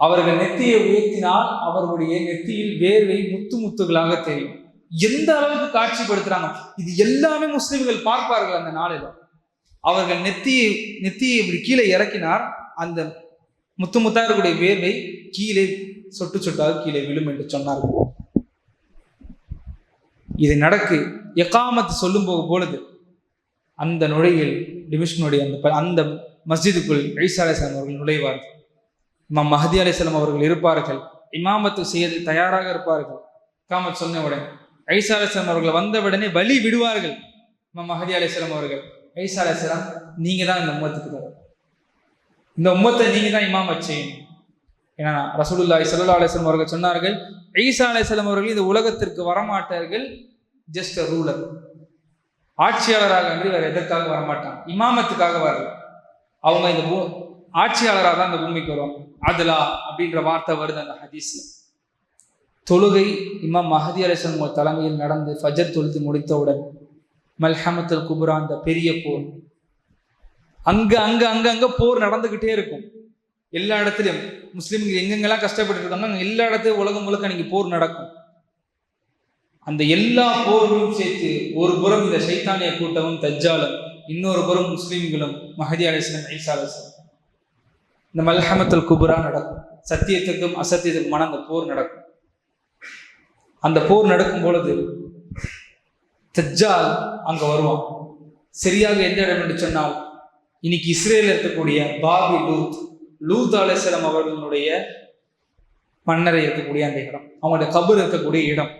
அவர்கள் நெத்தியை உயர்த்தினால் அவர்களுடைய நெத்தியில் வேர்வை முத்து முத்துகளாக தெரியும். எந்த அளவுக்கு காட்சிப்படுத்துறாங்க! இது எல்லாமே முஸ்லிம்கள் பார்ப்பார்கள். அந்த நாளில் அவர்கள் நெத்தியை இப்படி கீழே இறக்கினார், அந்த முத்து முத்தா இருக்கக்கூடிய வேர்வை கீழே சொட்டு சொட்டாக கீழே விழும் என்று சொன்னார்கள். இது நடக்கு எகாமத்து சொல்லும் பொழுது அந்த நுழையில் டிவிஷனுடைய அந்த மஸ்ஜிதுக்குள் ஈசா அலைஹிஸ்ஸலாம் அவர்கள் நுழைவார்கள். இமாம் மஹதி அலைஹிஸ்ஸலாம் அவர்கள் இருப்பார்கள். இமாமத்து செய்ய தயாராக இருப்பார்கள். இகாமத் சொன்ன உடனே ஈசா அலைஹிஸ்ஸலாம் அவர்கள் வந்த உடனே வழி விடுவார்கள். இமாம் மஹதி அலைஹிஸ்ஸலாம் அவர்கள், ஈசா அலைஹிஸ்ஸலாம் நீங்க தான் இந்த உம்மத்துக்கு தர, இந்த உம்மத்தை நீங்க தான் இமாமத் செய்யணும். ஏன்னா ரசூலுல்லாஹி ஸல்லல்லாஹு அலைஹி வஸல்லம் அவர்கள் சொன்னார்கள், ஈசா அலைஹிஸ்ஸலாம் அவர்கள் இந்த உலகத்திற்கு வரமாட்டார்கள், ஜஸ்ட் அ ரூலர், ஆட்சியாளராக அன்றி வேற எதற்காக வரமாட்டாங்க, இமாமத்துக்காக வரல. அவங்க இந்த ஆட்சியாளராக தான் இந்த பூமிக்கு வருவாங்க. அதுலா அப்படின்ற வார்த்தை வருது அந்த ஹதீஸ்ல. தொழுகை இமாம் மஹதி அலைஹிஸ்ஸலாம் தலைமையில் நடந்து ஃபஜர் தொழுது முடித்தவுடன் மல்ஹமத்துல் குப்ரா, அந்த பெரிய போர், அங்க போர் நடந்துகிட்டே இருக்கும். எல்லா இடத்துலையும் முஸ்லிம்கள் எங்கெங்கெல்லாம் கஷ்டப்பட்டு இருக்காங்க எல்லா இடத்துலையும் உலகம் முழுக்க அன்னைக்கு போர் நடக்கும். அந்த எல்லா போர்களும் சேர்த்து ஒரு புறம் இந்த சைத்தானிய கூட்டமும் தஜ்ஜாலும், இன்னொரு புறம் முஸ்லிம்களும் மஹதி அலைஹிஸ்ஸலாம் ஈசா அலைஹிஸ்ஸலாம், இந்த மல்ஹமத்துல் குப்ரா நடக்கும். சத்தியத்துக்கும் அசத்தியத்துக்குமான அந்த போர் நடக்கும். அந்த போர் நடக்கும் பொழுது தஜ்ஜால் அங்க வருவான். சரியாக எந்த இடம் என்று சொன்னால், இன்னைக்கு இஸ்ரேலில் இருக்கக்கூடிய பாபி லூத் அலைஹிஸ்ஸலாம் அவர்களுடைய மன்னரை இருக்கக்கூடிய அந்த இடம், அவங்களுடைய கபர் இருக்கக்கூடிய இடம்,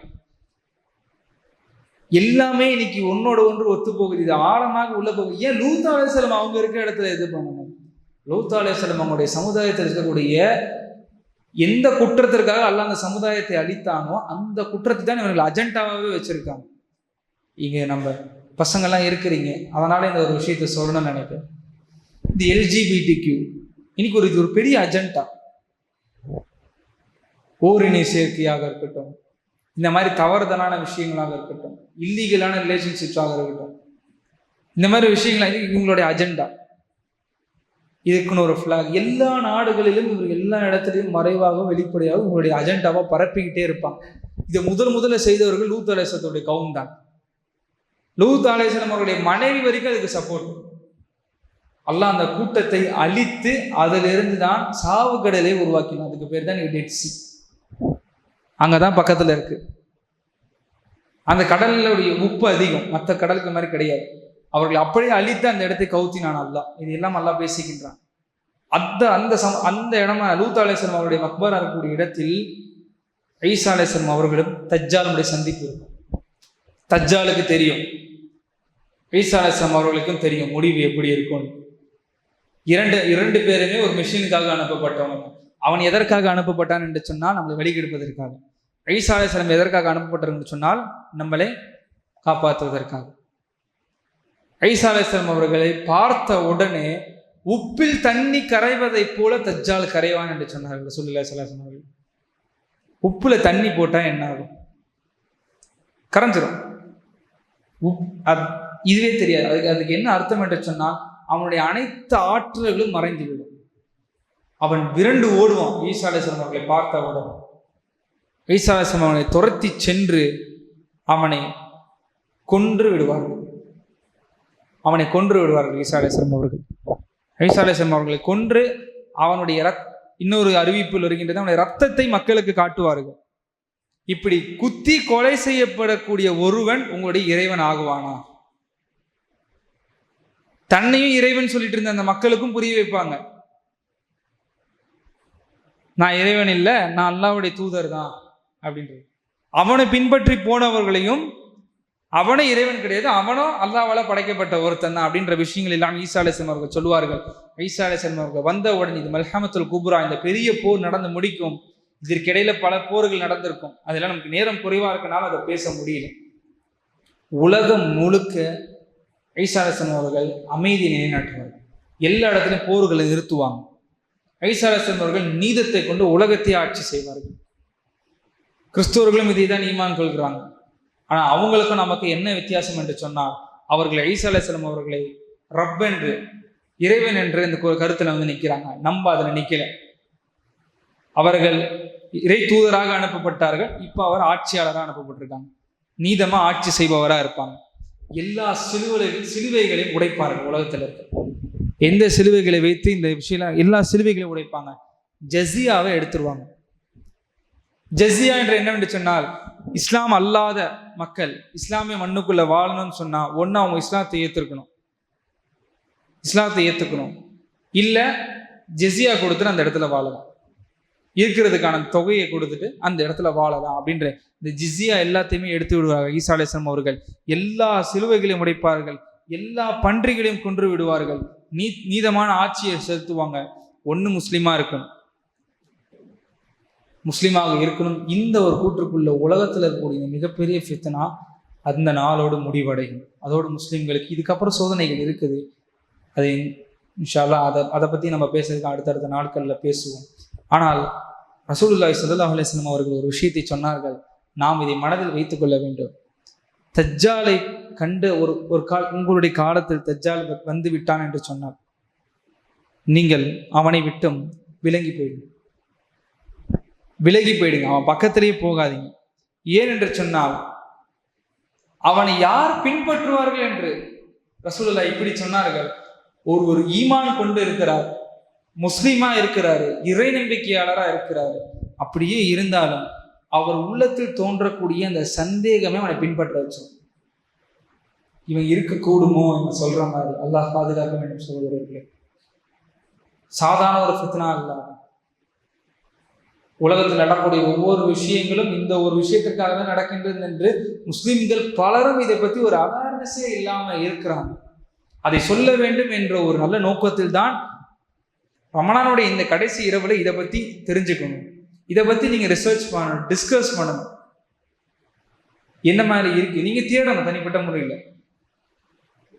எல்லாமே இன்னைக்கு ஒன்னோட ஒன்று ஒத்து போகுது. இது ஆழமாக உள்ள போகுது. ஏன் லூத் அலைஹிஸ்ஸலாம் அவங்க இருக்கிற இடத்துல இது பண்ணணும்? லூத் அலைஹிஸ்ஸலாம் அவங்களுடைய சமுதாயத்தில் இருக்கக்கூடிய எந்த குற்றத்திற்காக அல்லாஹ் அந்த சமுதாயத்தை அழித்தானோ அந்த குற்றத்தை தான் இவர்கள் அஜெண்டாவே வச்சிருக்காங்க. இங்க நம்ம பசங்கள்லாம் இருக்கிறீங்க, அதனால இந்த ஒரு விஷயத்த சொல்லணும்னு நினைப்பேன். இந்த LGBTQ இன்னைக்கு இது ஒரு பெரிய அஜெண்டா. ஓரினை சேர்க்கையாக இருக்கட்டும், இந்த மாதிரி தவறுதலான விஷயங்களாக இருக்கட்டும், இல்லீகலான ரிலேஷன்ஷிப்ஸாக இருக்கட்டும், இந்த மாதிரி விஷயங்கள் இவங்களுடைய அஜெண்டா. இதுக்குன்னு ஒரு ஃபிளாக் எல்லா நாடுகளிலும், இவங்க எல்லா இடத்துலையும் மறைவாக வெளிப்படையாக உங்களுடைய அஜெண்டாவை பரப்பிக்கிட்டே இருப்பாங்க. இதை முதல்ல செய்தவர்கள் லூத் அலைஹிஸ்ஸலாத்துடைய கவும் தான். லூத் அலைஹிஸ்ஸலாம் அவருடைய மனைவி வரைக்கும் அதுக்கு சப்போர்ட். அல்லாஹ் அந்த கூட்டத்தை அழித்து அதிலிருந்து தான் சாவு கடலை உருவாக்கினான். அதுக்கு பேர் தான் டெட் சி. அங்கதான் பக்கத்துல இருக்கு. அந்த கடலுடைய உப்பு அதிகம், மற்ற கடலுக்கு மாதிரி கிடையாது. அவர்கள் அப்படியே அழித்து அந்த இடத்தை கவுத்தினான் அல்லாஹ். இது எல்லாம் அல்லாஹ் பேசிக்கின்றான். அந்த இடமா லூத் அலைஹிஸ்ஸலாம் அவருடைய மக்பரா இருக்கக்கூடிய இடத்தில் ஈசா அலைஹிஸ்ஸலாம் அவர்களும் தஜ்ஜாலுடைய சந்திப்பு இருக்கும். தஜ்ஜாலுக்கு தெரியும், ஈசா அலைஹிஸ்ஸலாம் அவர்களுக்கும் தெரியும் முடிவு எப்படி இருக்கும். இரண்டு பேருமே ஒரு மிஷினுக்காக அனுப்பப்பட்டவங்க. அவன் எதற்காக அனுப்பப்பட்டான் என்று சொன்னால் நம்மளை வெளிக்கெடுப்பதற்காக. ஈசா அலைஹிஸ்ஸலாம் எதற்காக அனுப்பப்பட்டார் என்று சொன்னால் நம்மளை காப்பாற்றுவதற்காக. ஈசா அலைஹிஸ்ஸலாம் அவர்களை பார்த்த உடனே உப்பில் தண்ணி கரைவதை போல தஜ்ஜால் கரைவான் என்று சொன்னார்கள் ரசூலுல்லாஹி ஸல்லல்லாஹு அலைஹி வஸல்லம். உப்புல தண்ணி போட்டா என்ன ஆகும்? கரைஞ்சிரும். இதுவே தெரியாது. அதுக்கு என்ன அர்த்தம் என்று சொன்னால் அவனுடைய அனைத்து ஆற்றல்களும் மறைந்து விடும். அவன் விரண்டு ஓடுவான். ஈசா அலைஹிஸ்ஸலாம் அவர்களை பார்த்த உடனே ஈசா அலைஹிஸ்ஸலாம் அவனை துரத்தி சென்று அவனை கொன்று விடுவார்கள். ஈசா அலைஹிஸ்ஸலாம் அவர்கள் அவர்களை கொன்று அவனுடைய இன்னொரு அறிவிப்பில் வருகின்றது, அவனுடைய ரத்தத்தை மக்களுக்கு காட்டுவார்கள். இப்படி குத்தி கொலை செய்யப்படக்கூடிய ஒருவன் உங்களுடைய இறைவன் ஆகுவானா? தன்னையும் இறைவன் சொல்லிட்டு இருந்த அந்த மக்களுக்கும் புரிய வைப்பாங்க, நான் இறைவன் இல்லை, நான் அல்லாஹ்வுடைய தூதர் தான் அப்படின்றது. அவனை பின்பற்றி போனவர்களையும் அவனே இறைவன் கிடையாது, அவனும் அல்லாஹ்வால படைக்கப்பட்ட ஒருத்தன் தான் அப்படின்ற விஷயங்கள் எல்லாம் ஈசா அலைஹிஸ்ஸலாம் அவர்கள் சொல்லுவார்கள். ஈசா அலைஹிஸ்ஸலாம் அவர்கள் வந்த உடனே இது மல்ஹமத்துல் குப்ரா, இந்த பெரிய போர் நடந்து முடிக்கும். இதற்கிடையில பல போர்கள் நடந்திருக்கும். அதெல்லாம் நமக்கு நேரம் குறைவா இருக்கனால அதை பேச முடியல. உலகம் முழுக்க ஈசா அலைஹிஸ்ஸலாம் அவர்கள் அமைதியை நிலைநாட்டுவார்கள். எல்லா இடத்துலையும் போர்களை நிறுத்துவாங்க. ஈசா அலைஹிஸ்ஸலாம் அவர்கள் நீதத்தை கொண்டு உலகத்தை ஆட்சி செய்வார்கள். கிறிஸ்தவர்களும் இதை தான் ஈமான் கொள்கிறாங்க. ஆனால் அவங்களுக்கும் நமக்கு என்ன வித்தியாசம் என்று சொன்னால், அவர்களை ஈசா அலைஹிஸ்ஸலாம் அவர்களை ரப் என்று, இறைவன் என்று இந்த கருத்துல நிற்கிறாங்க. நம்ம அதுல நிக்கல. அவர்கள் இறை தூதராக அனுப்பப்பட்டார்கள். இப்போ அவர் ஆட்சியாளராக அனுப்பப்பட்டிருக்காங்க. நீதமா ஆட்சி செய்பவரா இருப்பாங்க. எல்லா சிலுவைகளையும் உடைப்பார்கள். உலகத்தில் இருக்க எந்த சிலுவைகளை வைத்து இந்த விஷயம் எல்லா சிலுவைகளையும் உடைப்பாங்க. ஜஸியாவை எடுத்துருவாங்க. ஜஸியா என்று என்னவென்று சொன்னால், இஸ்லாம் அல்லாத மக்கள் இஸ்லாமிய மண்ணுக்குள்ள வாழணும்னு சொன்னா ஒன்னு அவங்க இஸ்லாத்தை ஏத்துக்கணும், இல்ல ஜஸியா கொடுத்துட்டு அந்த இடத்துல வாழலாம், இருக்கிறதுக்கான தொகையை கொடுத்துட்டு அந்த இடத்துல வாழலாம் அப்படின்ற இந்த ஜிஸியா எல்லாத்தையுமே எடுத்து விடுவார்கள். ஈசா அலைஹிஸ்ஸலாம் அவர்கள் எல்லா சிலுவைகளையும் உடைப்பார்கள், எல்லா பன்றிகளையும் கொன்று விடுவார்கள், நீதமான ஆட்சியை செலுத்துவாங்க. ஒன்று முஸ்லீமாக இருக்கணும். இந்த ஒரு கூற்றுக்குள்ள உலகத்தில் இருக்கக்கூடிய மிகப்பெரிய ஃபித்னா அந்த நாளோடு முடிவடையும். அதோடு முஸ்லீம்களுக்கு இதுக்கப்புறம் சோதனைகள் இருக்குது. அது இன்ஷா அல்லாஹ் அதை பற்றி நம்ம பேசுறதுக்கு அடுத்தடுத்த நாட்களில் பேசுவோம். ஆனால் ரசூலுல்லாஹி ஸல்லல்லாஹு அலைஹி வஸல்லம் அவர்கள் ஒரு விஷயத்தை சொன்னார்கள், நாம் இதை மனதில் வைத்துக் கொள்ள வேண்டும். தஜ்ஜாலை கண்டு உங்களுடைய காலத்தில் தஜ்ஜால் வந்து விட்டான் என்று சொன்னார், நீங்கள் அவனை விட்டும் விலகி போயிடுங்க, அவன் பக்கத்திலேயே போகாதீங்க. ஏன் என்று சொன்னால் அவனை யார் பின்பற்றுவார்கள் என்று ரசூலுல்லாஹ் இப்படி சொன்னார்கள். ஒரு ஈமான் கொண்டு இருக்கிறார், முஸ்லீமா இருக்கிறாரு, இறை நம்பிக்கையாளரா இருக்கிறாரு, அப்படியே இருந்தாலும் அவர் உள்ளத்தில் தோன்றக்கூடிய அந்த சந்தேகமே அவனை பின்பற்ற வச்சோம். இவன் இருக்கக்கூடுமோ இவன் சொல்ற மாதிரி. அல்லாஹ் பாதுகாக்க வேண்டும் சகோதரர்களே. சாதாரண ஒரு ஃபித்னா அல்ல. உலகத்தில் நடக்கக்கூடிய ஒவ்வொரு விஷயங்களும் இந்த ஒரு விஷயத்திற்காக தான் நடக்கின்றது என்று முஸ்லிம்கள் பலரும் இதை பற்றி ஒரு அவேர்னஸே இல்லாம இருக்கிறாங்க. அதை சொல்ல வேண்டும் என்ற ஒரு நல்ல நோக்கத்தில் தான் ரமலானுடைய இந்த கடைசி இரவுல இதை பத்தி தெரிஞ்சுக்கணும், இதை பத்தி நீங்க ரிசர்ச் பண்ணணும், டிஸ்கஸ் பண்ணணும். என்ன மாதிரி இருக்கு நீங்க தேடணும். தனிப்பட்ட முறையில்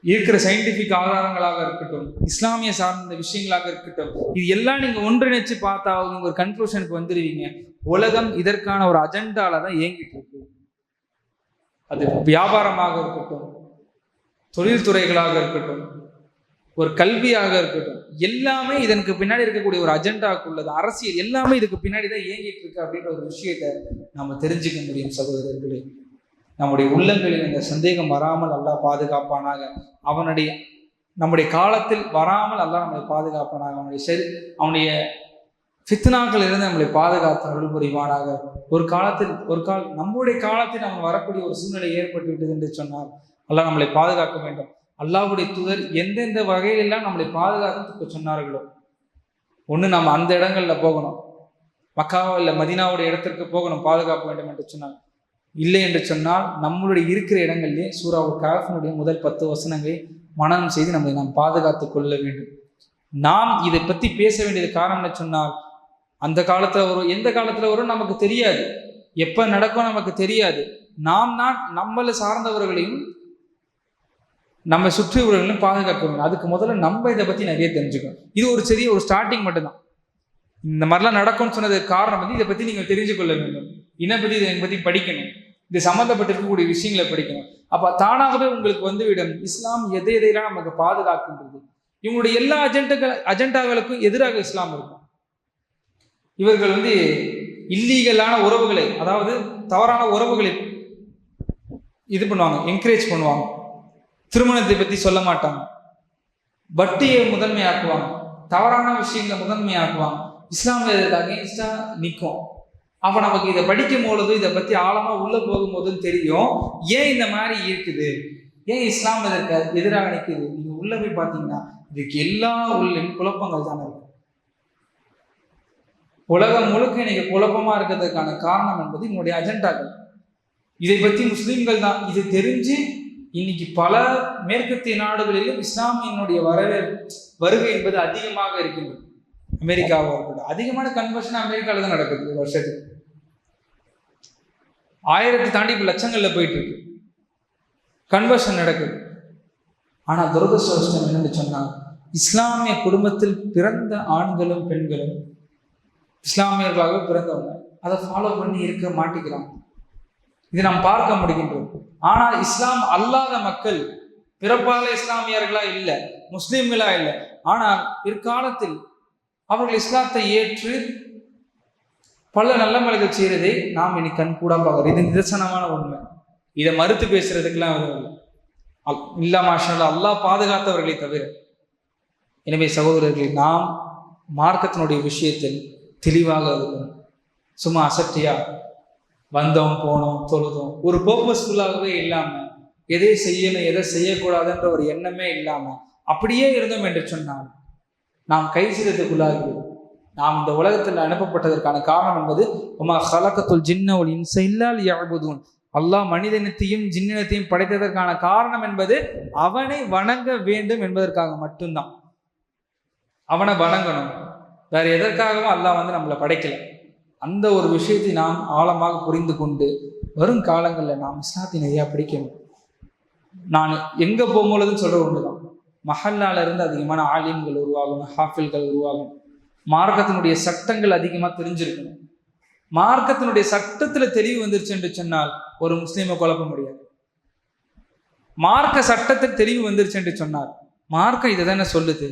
இருக்கிற சயின்டிபிக் ஆதாரங்களாக இருக்கட்டும், இஸ்லாமிய சார்ந்த விஷயங்களாக இருக்கட்டும், இது எல்லாம் நீங்க ஒன்றிணைச்சு பார்த்தா நீங்க ஒரு கன்க்ளூஷனுக்கு வந்துடுவீங்க. உலகம் இதற்கான ஒரு அஜெண்டால தான் இயங்கிட்டு இருக்கு. அது வியாபாரமாக இருக்கட்டும், தொழில்துறைகளாக இருக்கட்டும், ஒரு கல்வியாக இருக்கட்டும், எல்லாமே இதற்கு பின்னாடி இருக்கக்கூடிய ஒரு அஜெண்டாக்குள்ளது. அரசியல் எல்லாமே இதுக்கு பின்னாடி தான் இயங்கிட்டு இருக்கு அப்படின்ற ஒரு விஷயத்தை நம்ம தெரிஞ்சுக்க முடியும் சகோதரர்களே. நம்முடைய உள்ளங்களில் இந்த சந்தேகம் வராமல் அல்லாஹ் பாதுகாப்பானாக. நம்முடைய காலத்தில் வராமல் அல்லாஹ் நம்மளை பாதுகாப்பானாக. அவனுடைய ஃபித்னாக்கள் இருந்து நம்மளை பாதுகாத்து அருள் புரிவானாக. நம்முடைய காலத்தில் நம்ம வரக்கூடிய ஒரு சூழ்நிலை ஏற்பட்டு விட்டது என்று சொன்னால் அல்லாஹ் நம்மளை பாதுகாக்க வேண்டும். அல்லாஹ்வுடைய தூதர் எந்தெந்த வகையிலெல்லாம் நம்மளை பாதுகாத்துக்க சொன்னார்களோ, ஒன்று நம்ம அந்த இடங்கள்ல போகணும், மக்காவோ இல்லை மதீனாவுடைய இடத்திற்கு போகணும் பாதுகாக்க வேண்டும் என்று சொன்னாங்க. இல்லை என்று சொன்னால் நம்மளுடைய இருக்கிற இடங்கள்லேயே சூராவுல் கஹ்ஃபினுடைய முதல் 10 வசனங்களை மனனம் செய்து நம்மளை நாம் பாதுகாத்து கொள்ள வேண்டும். நாம் இதை பற்றி பேச வேண்டியது காரணம் என்ன சொன்னால், அந்த காலத்தில் வரும், எந்த காலத்தில் வரும் நமக்கு தெரியாது, எப்போ நடக்கும் நமக்கு தெரியாது. நாம் தான் நம்மளை சார்ந்தவர்களையும் நம்ம சுற்றியுள்ளவர்களையும் பாதுகாக்க வேண்டும். அதுக்கு முதல்ல நம்ம இதை பற்றி நிறைய தெரிஞ்சுக்கணும். இது ஒரு ஸ்டார்டிங் மட்டும்தான். இந்த மாதிரிலாம் நடக்கும்னு சொன்னதுக்கு காரணம் இதை பற்றி நீங்கள் தெரிஞ்சு கொள்ள வேண்டும். இதை பற்றி படிக்கணும், இது சம்மந்தப்பட்டிருக்கக்கூடிய விஷயங்களை படிக்கணும். அப்போ தானாகவே உங்களுக்கு வந்துவிடும் இஸ்லாம் எதையெல்லாம் நமக்கு பாதுகாக்கின்றது. இவங்களுடைய எல்லா அஜெண்டாக்களுக்கும் எதிராக இஸ்லாம் இருக்கும். இவர்கள் இல்லீகலான உறவுகளை, அதாவது தவறான உறவுகளை இது பண்ணுவாங்க, என்கரேஜ் பண்ணுவாங்க. திருமணத்தை பற்றி சொல்ல மாட்டாங்க, வட்டியை முதன்மையாக்குவாங்க, தவறான விஷயங்களை முதன்மையாக்குவாங்க. இஸ்லாம் இதற்கு அகெயின்ஸ்டா நிற்கும். அப்போ நமக்கு இதை படிக்கும் பொழுது, இதை பற்றி ஆழமாக உள்ளே போகும்போதுன்னு தெரியும் ஏன் இந்த மாதிரி இருக்குது, ஏன் இஸ்லாம் இதற்கு எதிராக நிற்குது. நீங்கள் உள்ளே போய் பார்த்தீங்கன்னா இதுக்கு எல்லா குழப்பங்கள் தானே இருக்கு. உலகம் முழுக்க இன்னைக்கு குழப்பமாக இருக்கிறதுக்கான காரணம் என்பது இவங்களுடைய அஜெண்டாக்கள். இதை பற்றி முஸ்லீம்கள் தான் இது தெரிஞ்சு இன்னைக்கு பல மேற்கத்திய நாடுகளிலும் இஸ்லாமியினுடைய வருகை என்பது அதிகமாக இருக்கின்றது. அமெரிக்காவாக இருக்கட்டும், அதிகமான கன்வர்ஷன் அமெரிக்காவில் தான் நடக்குது. ஒரு வருஷத்துக்கு 1000 தாண்டி இப்போ லட்சங்களில் போயிட்டு இருக்கு கன்வர்ஷன் நடக்குது. ஆனால் துரதிர்ஷ்டவசம் என்னன்னு சொன்னால், இஸ்லாமிய குடும்பத்தில் பிறந்த ஆண்களும் பெண்களும் இஸ்லாமியர்களாக பிறந்தவங்க அதை ஃபாலோ பண்ணி இருக்க மாட்டேங்கிறாங்க. இதை நாம் பார்க்க முடிகின்றது. ஆனால் இஸ்லாம் அல்லாத மக்கள் பிறப்பால இஸ்லாமியர்களா இல்லை, முஸ்லீம்களா இல்லை. ஆனால் பிற்காலத்தில் அவர்கள் இஸ்லாத்தை ஏற்று பல நல்ல மலைகள் செய்யறதை நாம் இனி கண் கூட பார்க்கிறோம். இது நிதர்சனமான உண்மை. இதை மறுத்து பேசுறதுக்கெல்லாம் இல்லா மாஷா அல்லாஹ் பாதுகாத்தவர்களை தவிர. எனவே சகோதரர்களை, நாம் மார்க்கத்தினுடைய விஷயத்தில் தெளிவாக இருக்கணும். சும்மா அசட்டியா வந்தோம் போனோம் தொழுதோம், ஒரு பர்பஸ்ஃபுல்லாகவே இல்லாமல், எதை செய்யணும் எதை செய்யக்கூடாதுன்ற ஒரு எண்ணமே இல்லாமல் அப்படியே இருந்தோம் என்று சொன்னால் நாம் கை செய்ததுக்குள்ளாகிறது. நாம் இந்த உலகத்தில் அனுப்பப்பட்டதற்கான காரணம் என்பது உமா ஹலகத்துல் ஜின்ன வல் இன்ஸ இல்லா லியஅ்புதூன், அல்லாஹ் மனிதனத்தையும் ஜின்னினத்தையும் படைத்ததற்கான காரணம் என்பது அவனை வணங்க வேண்டும் என்பதற்காக மட்டும்தான். அவனை வணங்கணும், வேற எதற்காகவும் அல்லாஹ் நம்மளை படைக்கல. அந்த ஒரு விஷயத்தை நாம் ஆழமாக புரிந்து கொண்டு வரும் காலங்களில் நாம் இஸ்லாத்தை நிறையா படிக்கணும். நான் எங்கே போகும்பொழுதுன்னு சொல்கிற ஒன்று தான், மஹல்லால இருந்து அதிகமான ஆலிம்கள் உருவாகணும், ஹாஃபில்கள் உருவாகணும். மார்க்கத்தினுடைய சட்டங்கள் அதிகமாக தெரிஞ்சிருக்கணும். மார்க்கத்தினுடைய சட்டத்தில் தெளிவு வந்துருச்சு என்று சொன்னால் ஒரு முஸ்லீமை குழப்ப முடியாது. மார்க்க சட்டத்தில் தெளிவு வந்துருச்சு என்று சொன்னால் மார்க்கம் இதை தானே சொல்லுது,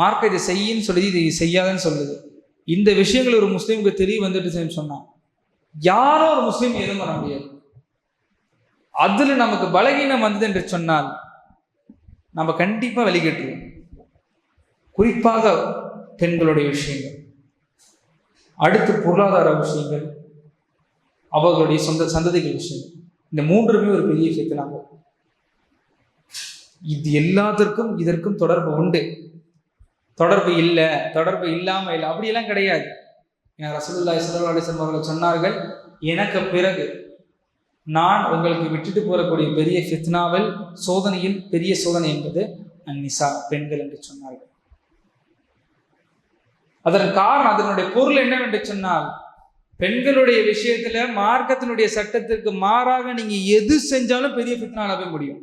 மார்க்கம் இதை செய்யின்னு சொல்லுது, இதை செய்யாதன்னு சொல்லுது. இந்த விஷயங்கள் ஒரு முஸ்லீமுக்கு தெளிவு வந்துட்டு சொன்னால் யாரும் ஒரு முஸ்லீம் எதுவும் பண்ண முடியாது. அதில் நமக்கு பலகீனம் வந்தது என்று சொன்னால் நம்ம கண்டிப்பாக வெளிக்கட்டுருவோம். குறிப்பாக பெண்களுடைய விஷயங்கள், அடுத்து பொருளாதார விஷயங்கள், அவர்களுடைய சொந்த சந்ததிகள் விஷயங்கள், இந்த மூன்றுமே ஒரு பெரிய விஷயத்தினாங்க. இது எல்லாத்திற்கும் இதற்கும் தொடர்பு உண்டு. தொடர்பு இல்லை, தொடர்பு இல்லாமல் இல்லை, அப்படியெல்லாம் கிடையாது. ரசூலுல்லாஹி ஸல்லல்லாஹு அலைஹி வஸல்லம் அவர்கள் சொன்னார்கள், எனக்கு பிறகு நான் உங்களுக்கு விட்டுட்டு போகக்கூடிய பெரிய ஃபித்னாவில் சோதனையில் பெரிய சோதனை என்பது அந்நிசா, பெண்கள் என்று சொன்னார்கள். அதன் காரணம், அதனுடைய பொருள் என்னவென்று சொன்னால், பெண்களுடைய விஷயத்துல மார்க்கத்தினுடைய சட்டத்திற்கு மாறாக நீங்க எது செஞ்சாலும் பெரிய ஃபித்னால போய் முடியும்.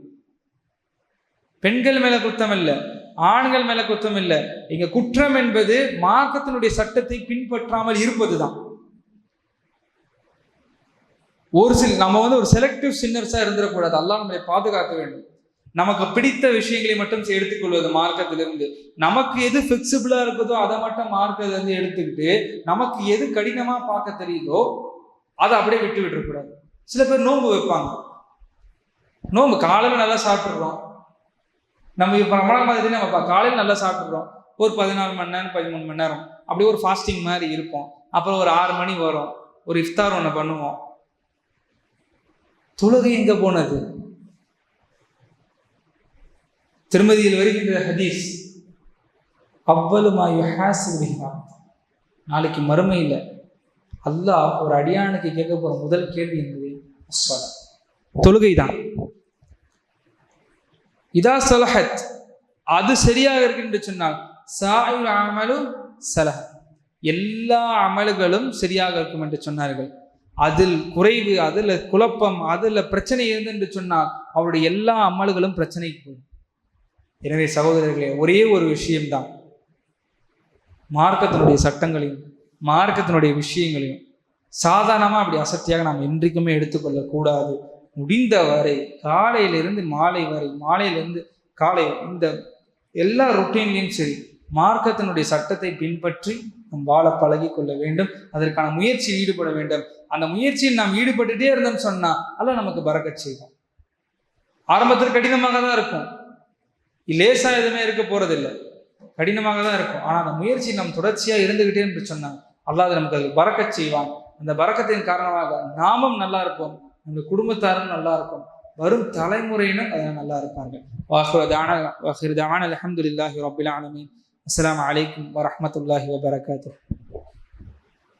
பெண்கள் மேல குற்றம் இல்லை, ஆண்கள் மேல குற்றம் இல்லை. இங்க குற்றம் என்பது மார்க்கத்தினுடைய சட்டத்தை பின்பற்றாமல் இருப்பதுதான். ஒரு சில நம்ம ஒரு செலக்டிவ் சின்னர்ஸா இருந்துடக்கூடாது. அல்லாஹ் நம்மளை பாதுகாக்க வேண்டும். நமக்கு பிடித்த விஷயங்களை மட்டும் எடுத்துக்கொள்வது மார்க்கத்திலிருந்து, நமக்கு எது ஃபிக்சிபிளா இருக்குதோ அதை மட்டும் மார்க்கத்திலிருந்து எடுத்துக்கிட்டு நமக்கு எது கடினமா பார்க்க தெரியுதோ அதை அப்படியே விட்டு விட்டுறக்கூடாது. சில பேர் நோன்பு வைப்பாங்க, நோன்பு காலையில் நல்லா சாப்பிட்றோம். நம்ம இப்போ ரமலான் மாதிரி நம்ம காலையில் நல்லா சாப்பிட்றோம், ஒரு 14 மணி நேரம் 13 மணி நேரம் அப்படியே ஒரு ஃபாஸ்டிங் மாதிரி இருப்போம். அப்புறம் ஒரு 6 மணி வரும், ஒரு இஃப்தார் ஒன்று பண்ணுவோம். தொழுகை எங்க போனது? திருமதியில் வருகின்ற ஹதீஸ், அவ்வளுமா யுஹாஸிபு, நாளைக்கு மறுமையில் அல்லாஹ் ஒரு அடியானுக்கு கேட்க போற முதல் கேள்வி என்பது அஸ்ஸலாத், தொழுகை தான். இதா ஸலஹத், அது சரியாக இருக்குன்னு சொன்னால் சாயிர் அமலு ஸலஹ, எல்லா அமல்களும் சரியாக இருக்கும் என்று சொன்னார்கள். அதில் குறைவு, அதில் குழப்பம், அதில் பிரச்சனை இருந்து என்று சொன்னால் அவருடைய எல்லா அமல்களும் பிரச்சனைக்கு போகும். எனவே சகோதரர்களே, ஒரே ஒரு விஷயம்தான், மார்க்கத்தினுடைய சட்டங்களையும் மார்க்கத்தினுடைய விஷயங்களையும் சாதாரணமாக அப்படி அசத்தியாக நாம் என்றைக்குமே எடுத்துக்கொள்ளக்கூடாது. முடிந்தவரை காலையிலிருந்து மாலை வரை, மாலையிலிருந்து காலை, இந்த எல்லா ரொட்டீன்லையும் சரி மார்க்கத்தினுடைய சட்டத்தை பின்பற்றி நாம் வாழ பழகி கொள்ள வேண்டும். அதற்கான முயற்சியில் ஈடுபட வேண்டும். அந்த முயற்சியில் நாம் ஈடுபட்டுட்டே இருந்தோம்னு சொன்னா அல்லாஹ் நமக்கு பரக்கத் செய்வோம். ஆரம்பத்தில் கடினமாக தான் இருக்கும், லேசா எதுவுமே இருக்க போறதில்லை, கடினமாக தான் இருக்கும். ஆனால் அந்த முயற்சி நாம் தொடர்ச்சியா இருந்துகிட்டே என்று சொன்னாங்க அல்லாஹ் நமக்கு அது பரக்கத் செய்வான். அந்த பரக்கத்தின் காரணமாக நாமும் நல்லா இருப்போம், நம்ம குடும்பத்தாரும் நல்லா இருக்கும், வரும் தலைமுறையினர் நல்லா இருப்பாங்க. வாஹிரு தஅவானா அல்ஹம்துலில்லாஹி ரப்பில் ஆலமீன். அஸ்ஸலாமு அலைக்கும் வரஹ்மத்துல்லாஹி வபரகாத்துஹு.